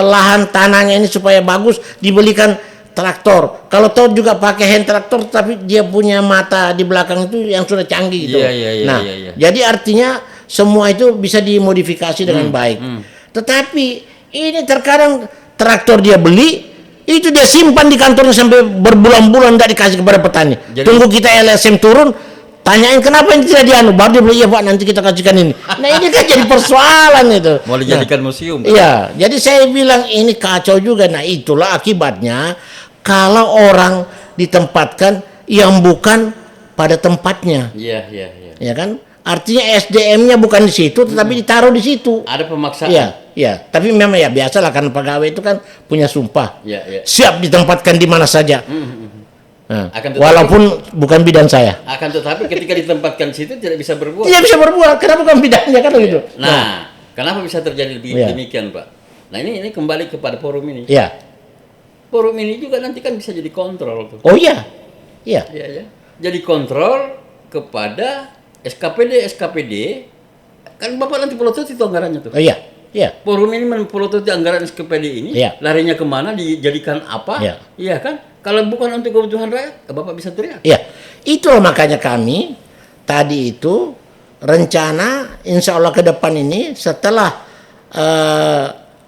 lahan tanahnya ini supaya bagus, dibelikan traktor. Kalau tahu juga pakai hand traktor, tapi dia punya mata di belakang itu yang sudah canggih gitu. Iya, iya, iya, Nah, iya, iya. jadi artinya semua itu bisa dimodifikasi dengan baik. Tetapi ini terkadang traktor dia beli, itu dia simpan di kantornya sampai berbulan-bulan tidak dikasih kepada petani. Jadi- Tunggu kita LSM turun, tanyain kenapa ini tidak dianu, baru dia bilang iya Pak nanti kita kasihkan ini. Nah ini kan jadi persoalan itu. Mau dijadikan museum. Iya, jadi saya bilang ini kacau juga. Nah itulah akibatnya kalau orang ditempatkan yang bukan pada tempatnya, Iya, iya, iya. ya kan? Artinya SDM-nya bukan di situ, tetapi ditaruh di situ. Ada pemaksaan. Iya, iya. Tapi memang ya biasalah karena pegawai itu kan punya sumpah, Iya, iya. siap ditempatkan di mana saja. Nah, Akan tetapi- walaupun bukan bidang saya. Akan tetapi ketika ditempatkan di situ tidak bisa berbuat. Dia bisa berbuat karena bukan bidangnya kan gitu. Nah, kenapa bisa terjadi Iya. demikian, Pak? Nah, ini kembali kepada forum ini. Iya. Forum ini juga nanti kan bisa jadi kontrol tuh. Oh iya. Iya. Iya, ya. Jadi kontrol kepada SKPD. Kan Bapak nanti pelotot itu anggarannya tuh. Oh iya. Iya. Forum ini mempelototi anggaran SKPD ini, Iya. larinya kemana, dijadikan apa? Iya. Iya kan? Kalau bukan untuk kebutuhan rakyat, Bapak bisa teriak. Iya, itulah makanya kami tadi itu rencana insya Allah ke depan ini setelah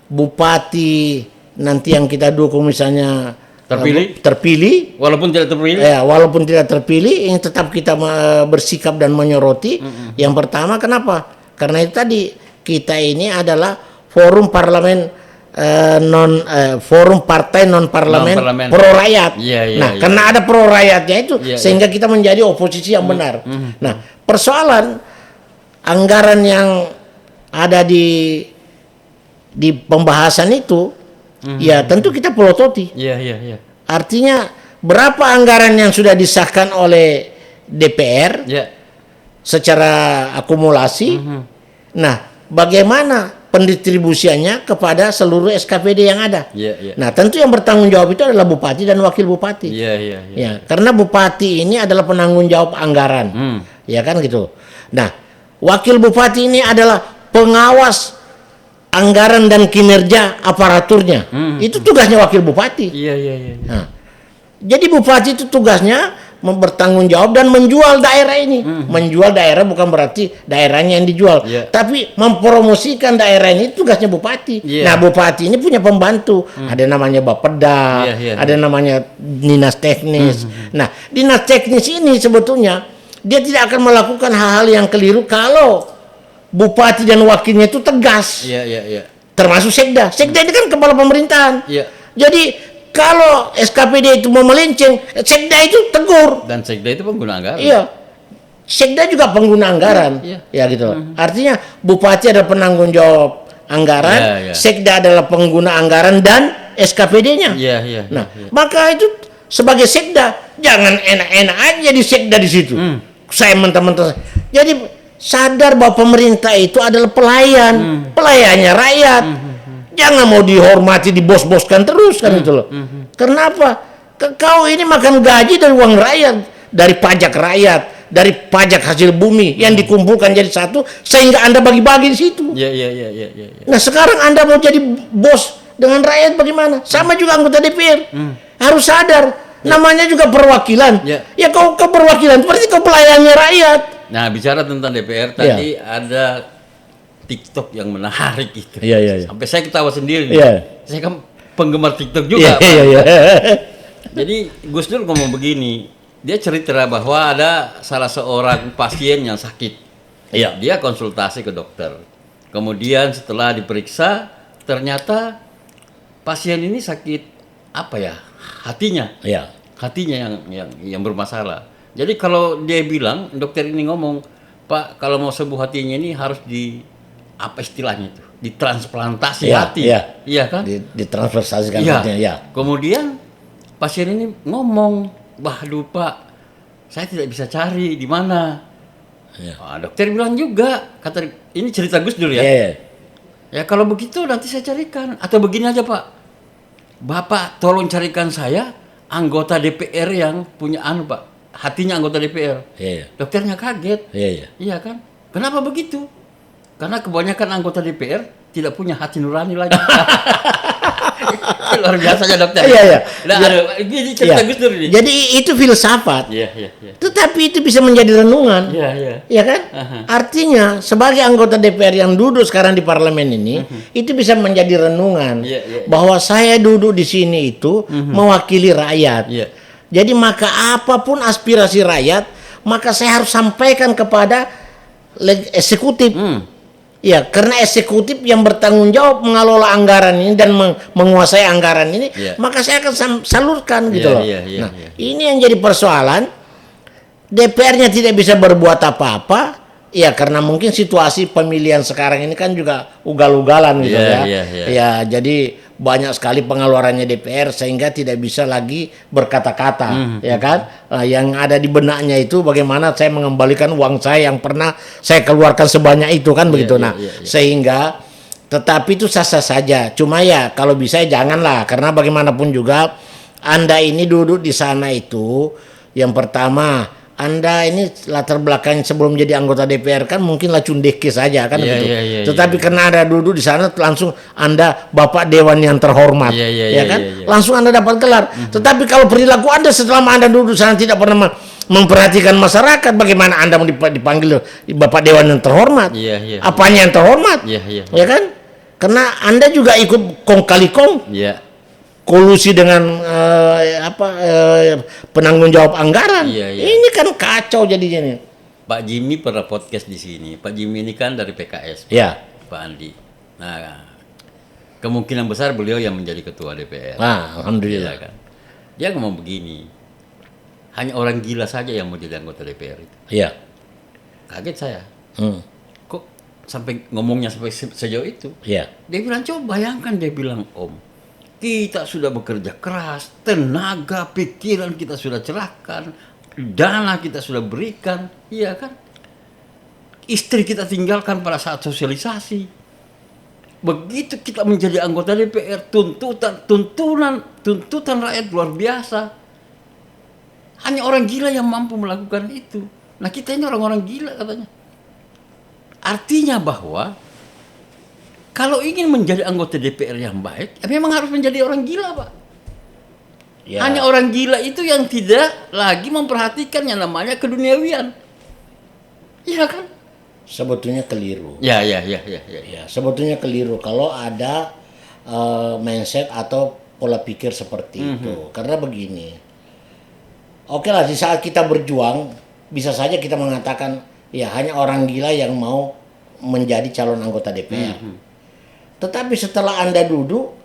bupati nanti yang kita dukung misalnya terpilih walaupun tidak terpilih, walaupun tidak terpilih, ini tetap kita bersikap dan menyoroti. Yang pertama, kenapa? Karena itu tadi kita ini adalah forum parlemen forum partai non parlemen pro rakyat. Karena ada pro rakyatnya itu, sehingga kita menjadi oposisi yang benar. Nah, persoalan anggaran yang ada di pembahasan itu, ya tentu kita pelototi. Artinya berapa anggaran yang sudah disahkan oleh DPR secara akumulasi. Nah, bagaimana pendistribusiannya kepada seluruh SKPD yang ada. Nah, tentu yang bertanggung jawab itu adalah bupati dan wakil bupati. Ya, karena bupati ini adalah penanggung jawab anggaran. Ya kan gitu. Nah, wakil bupati ini adalah pengawas anggaran dan kinerja aparaturnya. Itu tugasnya wakil bupati. Nah, jadi bupati itu tugasnya bertanggung jawab dan menjual daerah ini. Menjual daerah bukan berarti daerahnya yang dijual, tapi mempromosikan daerah ini tugasnya bupati. Nah, bupati ini punya pembantu. Ada namanya Bapeda, ada namanya dinas teknis. Nah, dinas teknis ini sebetulnya dia tidak akan melakukan hal-hal yang keliru kalau bupati dan wakilnya itu tegas. Termasuk sekda. Sekda ini kan kepala pemerintahan. Jadi kalau SKPD itu mau melenceng, sekda itu tegur. Dan sekda itu pengguna anggaran. Sekda juga pengguna anggaran. Ya gitu. Artinya bupati adalah penanggung jawab anggaran, sekda adalah pengguna anggaran dan SKPD-nya. Nah, maka itu sebagai sekda jangan enak-enak aja di sekda di situ. Saya mentah-mentah. Jadi sadar bahwa pemerintah itu adalah pelayan, pelayannya rakyat. Jangan mau dihormati, dibos-boskan terus kan itu loh. Kenapa? Kau ini makan gaji dari uang rakyat, dari pajak rakyat, dari pajak hasil bumi yang dikumpulkan jadi satu sehingga Anda bagi-bagi di situ. Nah, sekarang Anda mau jadi bos dengan rakyat bagaimana? Sama juga anggota DPR. Harus sadar, namanya juga perwakilan. Ya kau perwakilan, berarti kau pelayannya rakyat. Nah, bicara tentang DPR tadi ada TikTok yang menarik itu. Sampai saya ketawa sendiri. Saya kan penggemar TikTok juga. Jadi Gus Dur ngomong begini, dia cerita bahwa ada salah seorang pasien yang sakit. Dia konsultasi ke dokter. Kemudian setelah diperiksa, ternyata pasien ini sakit apa ya? Hatinya. Hatinya yang bermasalah. Jadi kalau dia bilang, dokter ini ngomong, Pak, kalau mau sembuh hatinya ini harus apa istilahnya itu? Ditransplantasi hati. Iya kan? Ditransplantasikan hatinya, Kemudian pasien ini ngomong, waduh Pak, saya tidak bisa cari di mana. Dokter bilang juga, kata ini cerita Gus Dur ya. Ya kalau begitu nanti saya carikan. Atau begini aja Pak, Bapak tolong carikan saya anggota DPR yang punya Pak. Hatinya anggota DPR. Dokternya kaget. Iya kan? Kenapa begitu? Karena kebanyakan anggota DPR tidak punya hati nurani lagi. Luar biasanya dokter. Ini cerita Gus Dur ini. Jadi itu filsafat. Tetapi itu bisa menjadi renungan. Iya kan? Artinya sebagai anggota DPR yang duduk sekarang di parlemen ini, itu bisa menjadi renungan bahwa saya duduk di sini itu mewakili rakyat. Jadi maka apapun aspirasi rakyat, maka saya harus sampaikan kepada eksekutif. Ya, karena eksekutif yang bertanggung jawab mengelola anggaran ini dan menguasai anggaran ini, maka saya akan salurkan gitu loh. Nah, ini yang jadi persoalan. DPR-nya tidak bisa berbuat apa-apa, ya karena mungkin situasi pemilihan sekarang ini kan juga ugal-ugalan gitu ya. Jadi banyak sekali pengeluarannya DPR sehingga tidak bisa lagi berkata-kata, ya kan? Nah, yang ada di benaknya itu bagaimana saya mengembalikan uang saya yang pernah saya keluarkan sebanyak itu kan begitu. Sehingga tetapi itu sah-sah saja. Cuma ya kalau bisa janganlah, karena bagaimanapun juga Anda ini duduk di sana itu yang pertama Anda ini latar belakang sebelum jadi anggota DPR kan mungkin lacundeke saja kan begitu. Tetapi karena Anda duduk di sana langsung Anda Bapak Dewan yang terhormat, ya kan? Langsung Anda dapat gelar. Tetapi kalau perilaku Anda setelah Anda duduk di sana tidak pernah memperhatikan masyarakat. Bagaimana Anda mau dipanggil Bapak Dewan yang terhormat? Iya, iya. Apanya yang terhormat? Iya, iya. Ya kan? Karena Anda juga ikut kong kali kong Iya. kolusi dengan penanggung jawab anggaran. Iya, iya. Ini kan kacau jadinya nih. Pak Jimmy pernah podcast di sini. Pak Jimmy ini kan dari PKS. Ya. Pak Andi. Nah, kemungkinan besar beliau yang menjadi ketua DPR. Nah, alhamdulillah. Iya kan. Dia ngomong begini. Hanya orang gila saja yang mau jadi anggota DPR itu. Iya. Kaget saya. Hmm. Kok sampai ngomongnya sampai sejauh itu? Iya. Dia bilang, coba bayangkan, dia bilang, Om, kita sudah bekerja keras, tenaga, pikiran kita sudah cerahkan, dana kita sudah berikan, iya kan? Istri kita tinggalkan pada saat sosialisasi. Begitu kita menjadi anggota DPR, tuntutan rakyat luar biasa. Hanya orang gila yang mampu melakukan itu. Nah, kita ini orang-orang gila katanya. Artinya bahwa kalau ingin menjadi anggota DPR yang baik, ya memang harus menjadi orang gila, Pak. Ya. Hanya orang gila itu yang tidak lagi memperhatikan yang namanya keduniawian. Iya kan? Sebetulnya keliru. Ya. Ya, sebetulnya keliru kalau ada mindset atau pola pikir seperti itu. Karena begini. Oke lah, di saat kita berjuang, bisa saja kita mengatakan, ya hanya orang gila yang mau menjadi calon anggota DPR. Tetapi setelah Anda duduk,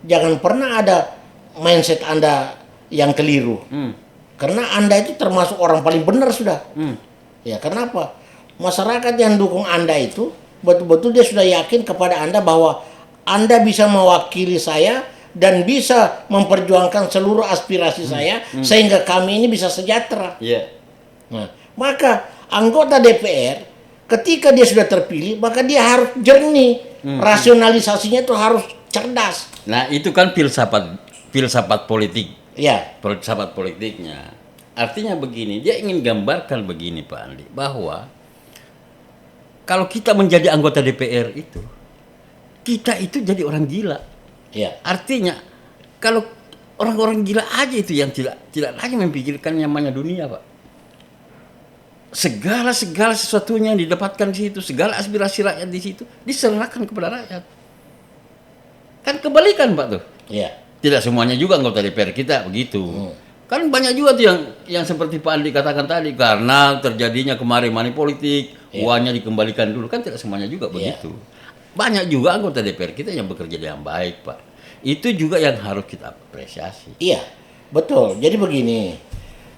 jangan pernah ada mindset Anda yang keliru. Karena Anda itu termasuk orang paling benar sudah. Ya, kenapa? Masyarakat yang dukung Anda itu, betul-betul dia sudah yakin kepada Anda bahwa Anda bisa mewakili saya dan bisa memperjuangkan seluruh aspirasi saya sehingga kami ini bisa sejahtera. Iya. Nah, maka anggota DPR ketika dia sudah terpilih, maka dia harus jernih. Rasionalisasinya itu harus cerdas. Nah, itu kan filsafat politik. Ya. Filsafat politiknya. Artinya begini, dia ingin gambarkan begini, Pak Andi, bahwa kalau kita menjadi anggota DPR itu, kita itu jadi orang gila. Ya. Artinya kalau orang-orang gila aja itu yang tidak lagi memikirkan yang namanya dunia, Pak. Segala sesuatunya yang didapatkan di situ, segala aspirasi rakyat di situ diserahkan kepada rakyat. Kan kebalikan, Pak, tuh. Ya. Tidak semuanya juga anggota DPR kita begitu. Kan banyak juga tuh yang seperti Pak Andi katakan tadi, karena terjadinya kemarin money politik, uangnya dikembalikan dulu, kan tidak semuanya juga begitu. Banyak juga anggota DPR kita yang bekerja dengan baik, Pak. Itu juga yang harus kita apresiasi. Iya, betul. Jadi begini,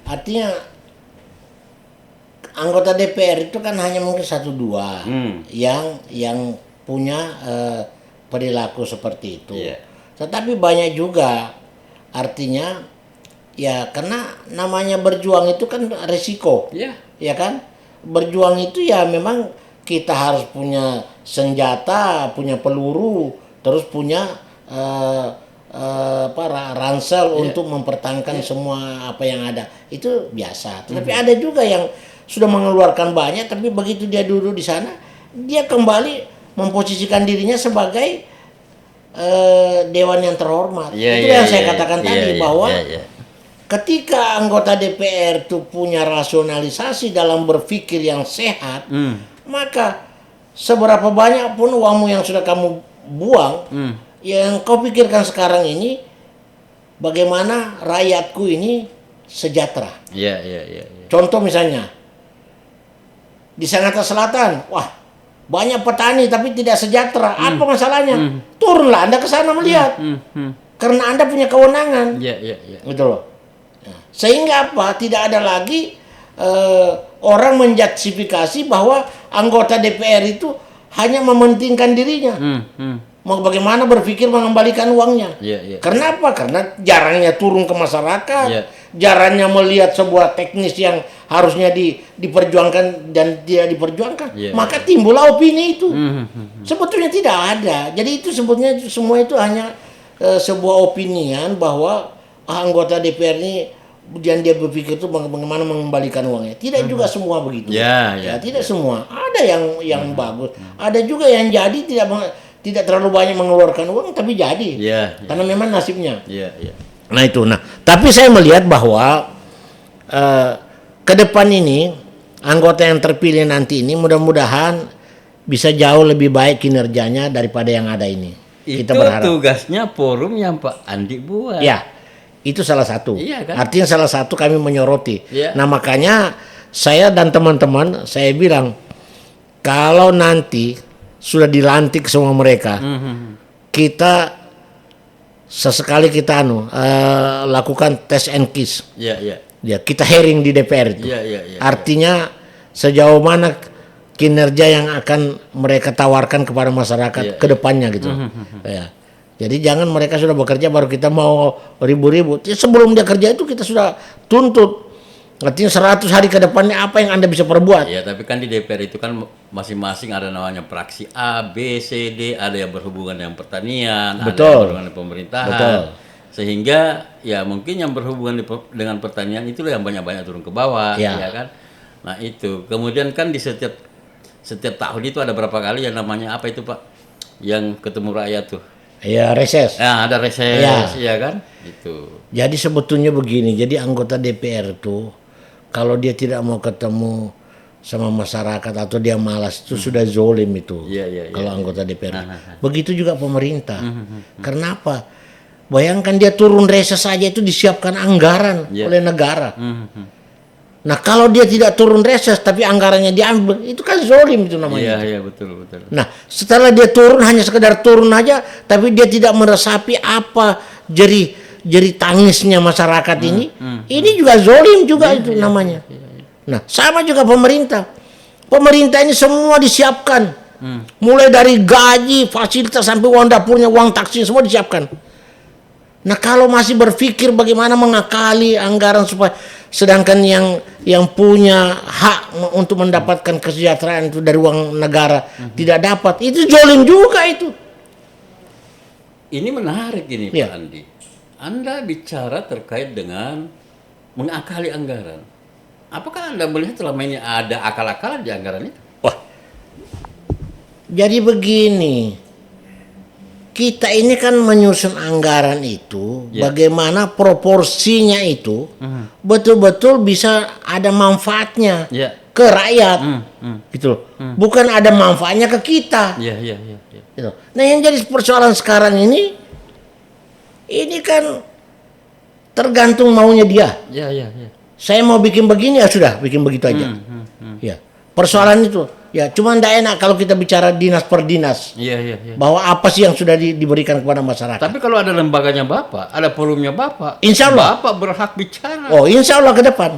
artinya anggota DPR itu kan hanya mungkin 1-2 yang punya perilaku seperti itu. Iya. Tetapi banyak juga, artinya ya karena namanya berjuang itu kan risiko. Iya. Ya kan? Berjuang itu ya memang kita harus punya senjata, punya peluru, terus punya ransel untuk mempertahankan semua apa yang ada. Itu biasa. Tapi ada juga yang sudah mengeluarkan banyak, tapi begitu dia duduk di sana, dia kembali memposisikan dirinya sebagai dewan yang terhormat. Itu yang saya katakan tadi bahwa ketika anggota DPR itu punya rasionalisasi dalam berpikir yang sehat, maka seberapa banyak pun uangmu yang sudah kamu buang, yang kau pikirkan sekarang ini, bagaimana rakyatku ini sejahtera. Iya. Contoh misalnya, di Sangatta Selatan, wah banyak petani tapi tidak sejahtera. Apa masalahnya? Turunlah Anda ke sana melihat. Karena Anda punya kewenangan. Iya. Gitu loh. Nah, sehingga apa? Tidak ada lagi orang menjustifikasi bahwa anggota DPR itu hanya mementingkan dirinya. Mau bagaimana berpikir mengembalikan uangnya. Iya. Kenapa? Karena jarangnya turun ke masyarakat, jarangnya melihat sebuah teknis yang harusnya diperjuangkan dan tidak diperjuangkan. Maka timbullah opini itu. Sebetulnya tidak ada. Jadi itu sebetulnya semua itu hanya sebuah opinian bahwa anggota DPR ini kemudian dia berpikir itu bagaimana mengembalikan uangnya. Tidak juga semua begitu. Tidak semua. Ada yang bagus. Ada juga yang jadi tidak terlalu banyak mengeluarkan uang tapi jadi. Karena memang nasibnya. Iya. Nah itu. Nah, tapi saya melihat bahwa ke depan ini anggota yang terpilih nanti ini mudah-mudahan bisa jauh lebih baik kinerjanya daripada yang ada ini. Itu Kita berharap. tugasnya forum yang Pak Andi buat. Ya, itu salah satu. Iya kan? Artinya salah satu kami menyoroti. Iya. Nah makanya saya dan teman-teman saya bilang kalau nanti sudah dilantik semua mereka, kita sesekali kita lakukan tes and kiss. Iya, iya. Ya, kita hearing di DPR itu. Iya, iya, iya. Artinya sejauh mana kinerja yang akan mereka tawarkan kepada masyarakat ke depannya gitu. Ya. Jadi jangan mereka sudah bekerja baru kita mau ribut-ribut. Ya, sebelum dia kerja itu kita sudah tuntut. Artinya 100 hari ke depannya apa yang Anda bisa perbuat. Ya, tapi kan di DPR itu kan masing-masing ada namanya fraksi A, B, C, D, ada yang berhubungan dengan pertanian, ada yang Betul. berhubungan dengan pemerintahan. Betul. Sehingga ya mungkin yang berhubungan dengan pertanian itulah yang banyak-banyak turun ke bawah, Ya. ya kan? Nah, itu. Kemudian kan di setiap tahun itu ada berapa kali yang namanya apa itu, Pak? Yang ketemu rakyat tuh. Ya, reses. Ya, ada reses, ya kan? Itu. Jadi sebetulnya begini, jadi anggota DPR itu kalau dia tidak mau ketemu sama masyarakat atau dia malas itu sudah zolim itu. Iya, iya, kalau iya. anggota DPR. Begitu juga pemerintah. Kenapa? Bayangkan dia turun reses saja itu disiapkan anggaran oleh negara. Nah kalau dia tidak turun reses tapi anggarannya diambil, itu kan zolim itu namanya. Iya, iya, betul, betul. Nah setelah dia turun hanya sekedar turun aja, tapi dia tidak meresapi apa jeri tangisnya masyarakat ini juga zolim juga itu namanya. Nah sama juga pemerintah ini semua disiapkan, mulai dari gaji, fasilitas sampai uang dapurnya, uang taksi semua disiapkan. Nah kalau masih berpikir bagaimana mengakali anggaran supaya sedangkan yang punya hak untuk mendapatkan kesejahteraan itu dari uang negara tidak dapat, itu zolim juga itu. Ini menarik ini Iya. Pak Andi. Anda bicara terkait dengan mengakali anggaran. Apakah Anda melihat selama ini ada akal-akalan di anggaran itu? Wah, jadi begini, kita ini kan menyusun anggaran itu, bagaimana proporsinya itu betul-betul bisa ada manfaatnya Ya. ke rakyat, gitu loh. Bukan ada manfaatnya ke kita. Iya, iya, iya. Ya. Gitu. Nah yang jadi persoalan sekarang ini kan tergantung maunya dia. Iya, iya, iya. Saya mau bikin begini ya sudah, bikin begitu aja. Ya, persoalan itu. Ya, cuma tidak enak kalau kita bicara dinas per dinas. Iya, iya, iya. Bahwa apa sih yang sudah diberikan kepada masyarakat. Tapi kalau ada lembaganya Bapak, ada forumnya Bapak, Insya Allah. Bapak berhak bicara. Oh, insya Allah ke depan.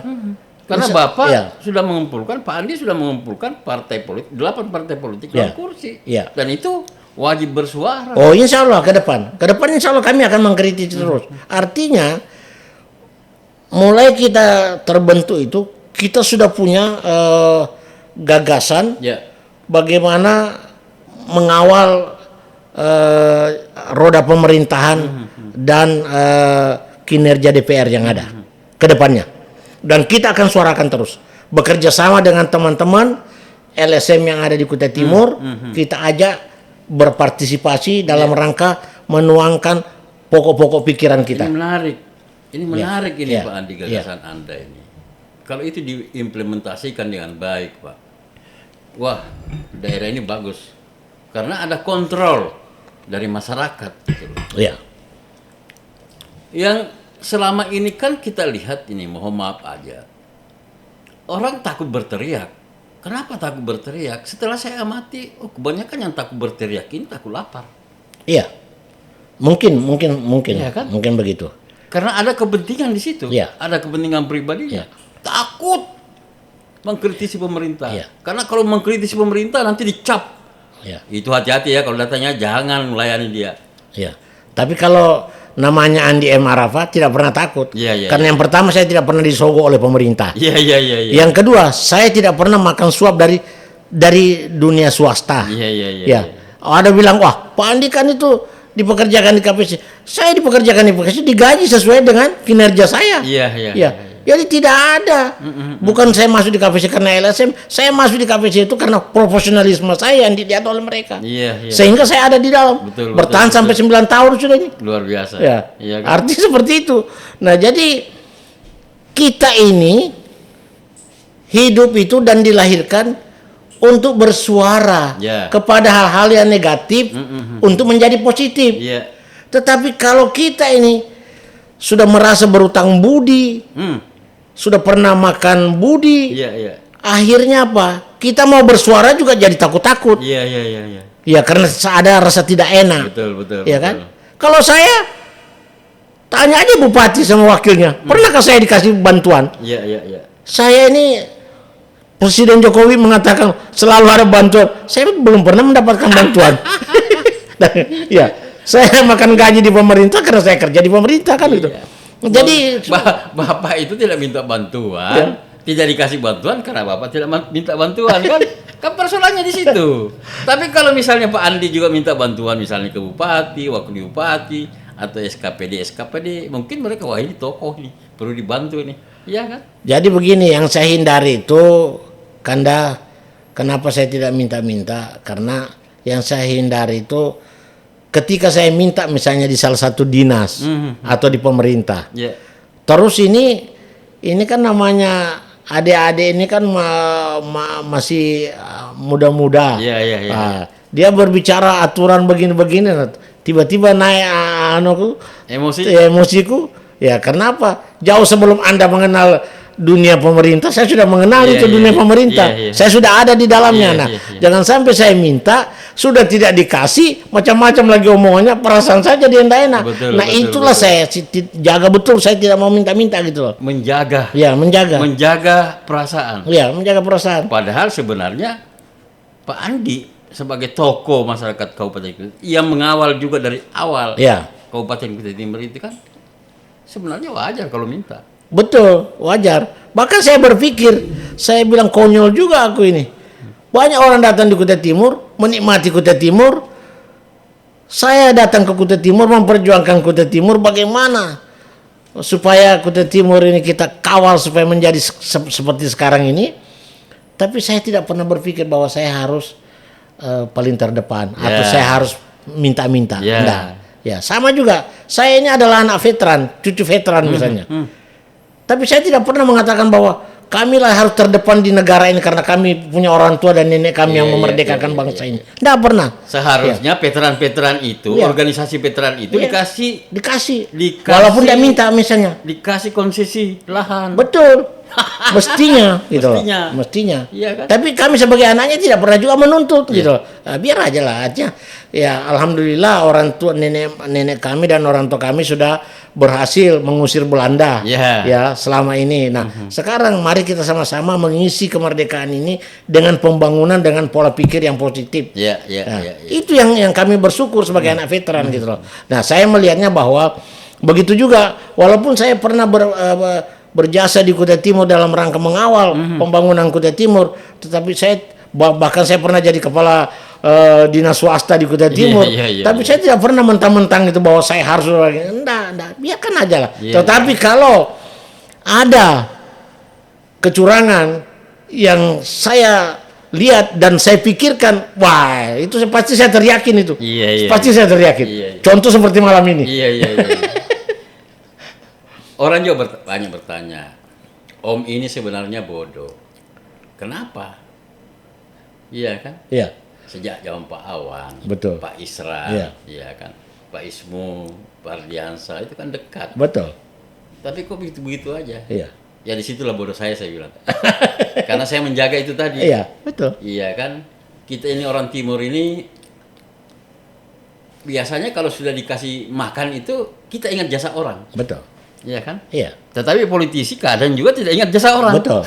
Karena Insya- Bapak ya. sudah mengumpulkan, Pak Andi sudah mengumpulkan partai politik, 8 partai politik dalam Ya. kursi. Ya. Dan itu wajib bersuara. Oh, insya Allah ke depan. Ke depan insya Allah kami akan mengkritik terus. Artinya, mulai kita terbentuk itu, kita sudah punya gagasan Ya. bagaimana mengawal roda pemerintahan dan kinerja DPR yang ada ke depannya. Dan kita akan suarakan terus. Bekerja sama dengan teman-teman LSM yang ada di Kutai Timur, kita ajak berpartisipasi dalam rangka menuangkan pokok-pokok pikiran kita. Ini menarik. Ini menarik ini Ya. Pak Andi, gagasan Anda ini. Kalau itu diimplementasikan dengan baik, Pak. Wah, daerah ini bagus. Karena ada kontrol dari masyarakat gitu loh. Ya. Yang selama ini kan kita lihat ini, mohon maaf aja. Orang takut berteriak. Kenapa takut berteriak? Setelah saya amati, kebanyakan yang takut berteriak ini takut lapar. Iya. Mungkin Iya kan? mungkin begitu. Karena ada kepentingan di situ. Iya. Ada kepentingan pribadinya. Iya. Takut mengkritisi pemerintah. Iya. Karena kalau mengkritisi pemerintah nanti dicap. Ya. Itu hati-hati ya, kalau datanya jangan melayani dia. Ya. Tapi kalau namanya Andi M. Arafat tidak pernah takut. Iya, iya, Karena yang pertama saya tidak pernah disogok oleh pemerintah. Iya, iya, iya. Iya, Yang kedua, saya tidak pernah makan suap dari dunia swasta. iya, iya. Iya, Ya. Ada bilang, wah Pak Andi kan itu dipekerjakan di KPC. Saya dipekerjakan di KPC digaji sesuai dengan kinerja saya. Iya, iya, Ya. Jadi tidak ada. Bukan saya masuk di KPC karena LSM, saya masuk di KPC itu karena profesionalisme saya yang dilihat oleh mereka. Iya, iya. Sehingga saya ada di dalam. Betul, Bertahan betul, sampai 9 tahun sudah ini. Luar biasa. Ya. Iya kan? Artinya seperti itu. Nah, jadi kita ini hidup itu dan dilahirkan untuk bersuara Ya. kepada hal-hal yang negatif untuk menjadi positif. Iya. Tetapi kalau kita ini sudah merasa berutang budi, sudah pernah makan budi, Iya, iya. akhirnya apa? Kita mau bersuara juga jadi takut-takut. Iya, iya, iya, iya. Ya karena ada rasa tidak enak. Betul, betul. Ya betul. kan? Kalau saya tanya aja bupati sama wakilnya, pernahkah saya dikasih bantuan? Iya, iya, iya. Saya ini Presiden Jokowi mengatakan selalu ada bantuan. Saya belum pernah mendapatkan bantuan. Dan, ya, saya makan gaji di pemerintah karena saya kerja di pemerintah kan itu. Jadi Bapak itu tidak minta bantuan, Ya. tidak dikasih bantuan karena Bapak tidak minta bantuan kan? Kan persoalannya di situ. Tapi kalau misalnya Pak Andi juga minta bantuan misalnya ke bupati, wakil bupati atau SKPD, mungkin mereka wah ini tokoh nih, perlu dibantu nih. Iya kan? Jadi begini, yang saya hindari itu kenapa saya tidak minta-minta? Karena yang saya hindari itu ketika saya minta misalnya di salah satu dinas atau di pemerintah. Iya. Terus ini kan namanya adik-adik ini kan masih muda-muda. Iya, iya, iya. Dia berbicara aturan begini-begini, tiba-tiba naik emosiku. Ya kenapa? Jauh sebelum Anda mengenal dunia pemerintah, saya sudah mengenal Iya, itu iya, dunia iya. pemerintah. Iya, iya. Saya sudah ada di dalamnya. Iya, Nah, iya, iya. jangan sampai saya minta sudah tidak dikasih, macam-macam lagi omongannya, perasaan saya jadi tidak enak. Betul, Nah, betul, itulah betul. saya jaga betul, saya tidak mau minta-minta gitu loh. Menjaga Ya, menjaga perasaan. Ya, menjaga perasaan. Padahal sebenarnya Pak Andi sebagai tokoh masyarakat Kabupaten Kutai yang mengawal juga dari awal Ya, Kabupaten Kutai Timur itu kan sebenarnya wajar kalau minta. betul, wajar. Bahkan saya berpikir, saya bilang konyol juga aku ini. Banyak orang datang di Kutai Timur, menikmati Kutai Timur. Saya datang ke Kutai Timur, memperjuangkan Kutai Timur bagaimana supaya Kutai Timur ini kita kawal supaya menjadi seperti sekarang ini. Tapi saya tidak pernah berpikir bahwa saya harus paling terdepan atau Ya. saya harus minta-minta. Ya. Enggak. Ya, sama juga. Saya ini adalah anak veteran, cucu veteran misalnya. Tapi saya tidak pernah mengatakan bahwa kamilah harus terdepan di negara ini karena kami punya orang tua dan nenek kami yang Iya, memerdekakan iya, bangsa ini. Tidak pernah. Seharusnya veteran-veteran itu, Iya. organisasi veteran itu Iya. dikasih Walaupun tidak minta misalnya. dikasih konsesi lahan. Betul. Mestinya gitu loh. Mestinya. Mestinya. Iya kan? Tapi kami sebagai anaknya tidak pernah juga menuntut gitu loh. Nah, biar aja lah aja. Ya, alhamdulillah orang tua nenek kami dan orang tua kami sudah berhasil mengusir Belanda. Iya. Ya, selama ini. Nah, sekarang mari kita sama-sama mengisi kemerdekaan ini dengan pembangunan dengan pola pikir yang positif. Iya, iya, Nah, iya, iya. itu yang kami bersyukur sebagai anak veteran gitu loh. Nah, saya melihatnya bahwa begitu juga walaupun saya pernah berjasa di Kutai Timur dalam rangka mengawal pembangunan Kutai Timur, tetapi saya bahkan saya pernah jadi kepala dinas swasta di Kutai Timur, iya, tapi iya. saya tidak pernah mentang-mentang itu bahwa saya harus enggak, biarkan aja lah. Iya, Tetapi kalau ada kecurangan yang saya lihat dan saya pikirkan, wah itu pasti saya teriakin itu. Iya, iya, Pasti saya teriakin. Iya, iya. Contoh seperti malam ini. Iya, iya, iya. Orang juga banyak bertanya, Om ini sebenarnya bodoh. Kenapa? Iya kan? Iya, Sejak zaman Pak Awan, Betul. Pak Isra, Iya. iya kan? Pak Ismu, Pak Ardiansa itu kan dekat. betul. Tapi kok begitu-begitu aja? Iya. Ya disitulah bodoh saya bilang. Karena saya menjaga itu tadi. Iya, betul. Iya kan? Kita ini orang Timur ini biasanya kalau sudah dikasih makan itu kita ingat jasa orang. Betul. Iya kan? Iya. Tetapi politisi kadang juga tidak ingat jasa orang. Betul.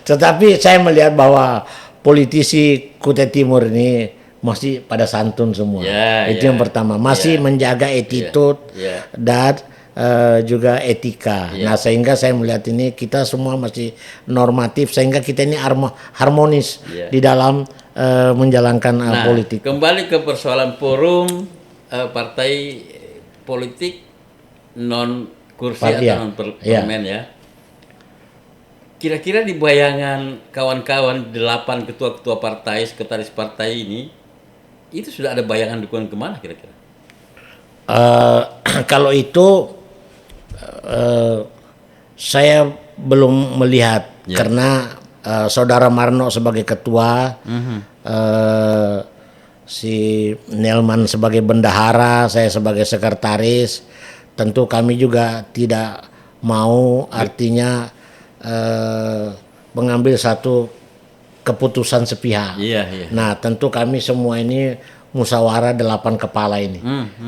Tetapi saya melihat bahwa politisi Kutai Timur ini masih pada santun semua. Ya, Itu ya. yang pertama, masih Ya. menjaga attitude Ya. dan juga etika. Ya. Nah, sehingga saya melihat ini kita semua masih normatif sehingga kita ini harmonis Ya. di dalam menjalankan Nah, politik. kembali ke persoalan forum partai politik non kursi Iya. atau non parlemen ya. Kira-kira di bayangan kawan-kawan 8 ketua-ketua partai, sekretaris partai ini, itu sudah ada bayangan dukungan kemana kira-kira? Kalau itu saya belum melihat karena saudara Marno sebagai ketua, si Nelman sebagai bendahara, saya sebagai sekretaris, tentu kami juga tidak mau artinya mengambil satu keputusan sepihak. Iya. Nah, tentu kami semua ini musyawarah 8 kepala ini.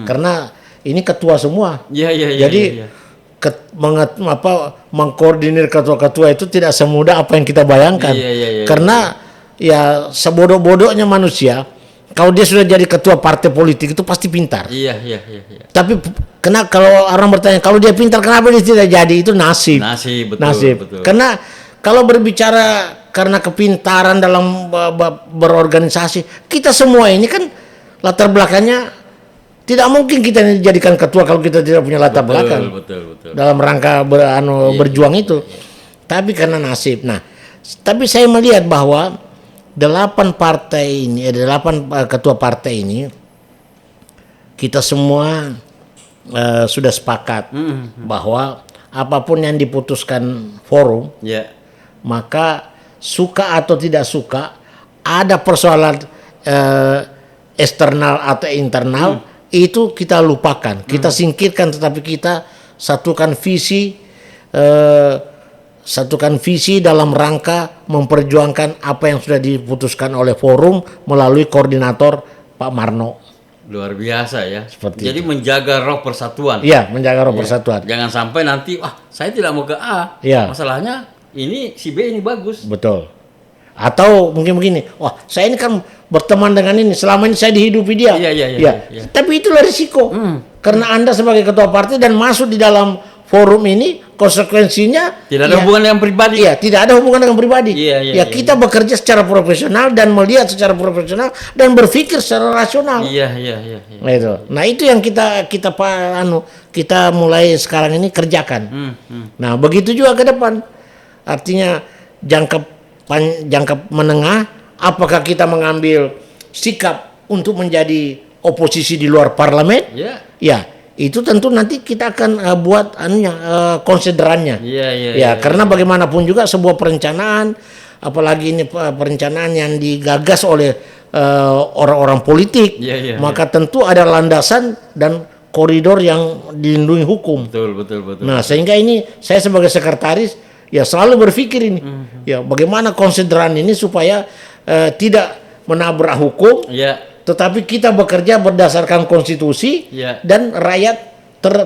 Karena ini ketua semua. Iya. Jadi mengkoordinir ketua-ketua itu tidak semudah apa yang kita bayangkan. Iya. Karena ya sebodoh-bodohnya manusia, kalau dia sudah jadi ketua partai politik itu pasti pintar. Iya. Tapi kalau orang bertanya kalau dia pintar kenapa dia tidak jadi, itu nasib. Betul. Karena kalau berbicara karena kepintaran dalam berorganisasi, kita semua ini kan latar belakangnya tidak mungkin kita dijadikan ketua kalau kita tidak punya latar belakang. Betul. Dalam rangka berjuang itu. Tapi karena nasib. Nah, tapi saya melihat bahwa 8 partai ini, 8 ketua partai ini, kita semua sudah sepakat bahwa apapun yang diputuskan forum, maka suka atau tidak suka, ada persoalan eksternal atau internal, itu kita lupakan, kita singkirkan, tetapi kita satukan visi dalam rangka memperjuangkan apa yang sudah diputuskan oleh forum melalui koordinator Pak Marno. Luar biasa ya. Jadi itu. menjaga roh persatuan. Iya, menjaga roh persatuan. Jangan sampai nanti, saya tidak mau ke A. Iya. Masalahnya ini si B ini bagus. Betul. Atau mungkin begini, saya ini kan berteman dengan ini, selama ini saya dihidupi dia. Iya. Tapi itulah risiko. Karena Anda sebagai ketua partai dan masuk di dalam forum ini, konsekuensinya tidak ada hubungan dengan pribadi. Iya, tidak ada hubungan dengan pribadi. Iya. Kita bekerja secara profesional dan melihat secara profesional dan berpikir secara rasional. Iya. Nah, itu yang kita mulai sekarang ini kerjakan. Nah, begitu juga ke depan. Artinya jangka menengah, apakah kita mengambil sikap untuk menjadi oposisi di luar parlemen? Ya, itu tentu nanti kita akan buat konsiderannya. Iya. Karena bagaimanapun juga sebuah perencanaan, apalagi ini perencanaan yang digagas oleh orang-orang politik, maka tentu ada landasan dan koridor yang dilindungi hukum. Betul. Nah, sehingga ini saya sebagai sekretaris ya selalu berpikir ini, ya bagaimana konsideran ini supaya tidak menabrak hukum. Tetapi kita bekerja berdasarkan konstitusi dan rakyat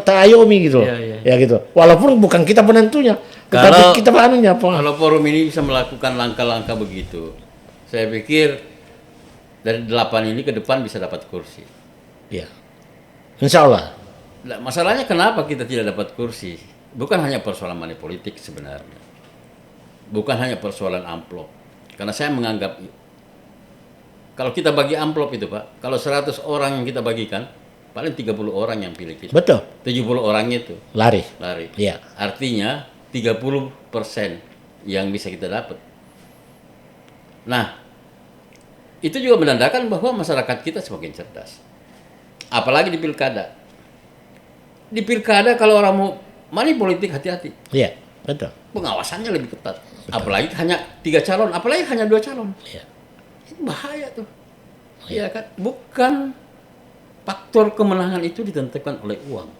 terayomi gitu. Ya gitu. Walaupun bukan kita penentunya, tetapi kita panunya. Kalau forum ini bisa melakukan langkah-langkah begitu, saya pikir dari 8 ini ke depan bisa dapat kursi. Ya. Insya Allah. Nah, masalahnya kenapa kita tidak dapat kursi? Bukan hanya persoalan money politik sebenarnya. Bukan hanya persoalan amplop. Karena saya menganggap kalau kita bagi amplop itu, Pak, kalau 100 orang yang kita bagikan, paling 30 orang yang pilih kita. Betul. 70 orang itu lari. Iya. Artinya 30% yang bisa kita dapat. Nah, itu juga menandakan bahwa masyarakat kita semakin cerdas. Apalagi di pilkada. Di pilkada kalau orang mau money politik, hati-hati. Iya, betul. Pengawasannya lebih ketat. Apalagi hanya 3 calon, apalagi hanya 2 calon. Iya. Bahaya tuh. Iya kan? Bukan faktor kemenangan itu ditentukan oleh uang.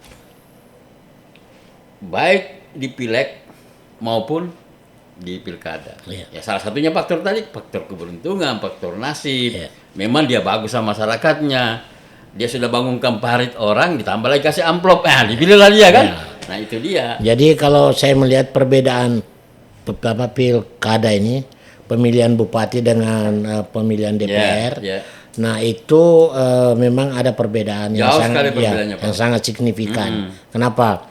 Baik di pileg maupun di pilkada. Ya salah satunya faktor tadi, faktor keberuntungan, faktor nasib. Memang dia bagus sama masyarakatnya. Dia sudah bangunkan parit orang, ditambah lagi kasih amplop. Dipilihlah dia kan? Nah, itu dia. Jadi kalau saya melihat perbedaan pilkada ini, pemilihan bupati dengan pemilihan DPR. Nah, itu memang ada perbedaan yang sangat signifikan. Kenapa?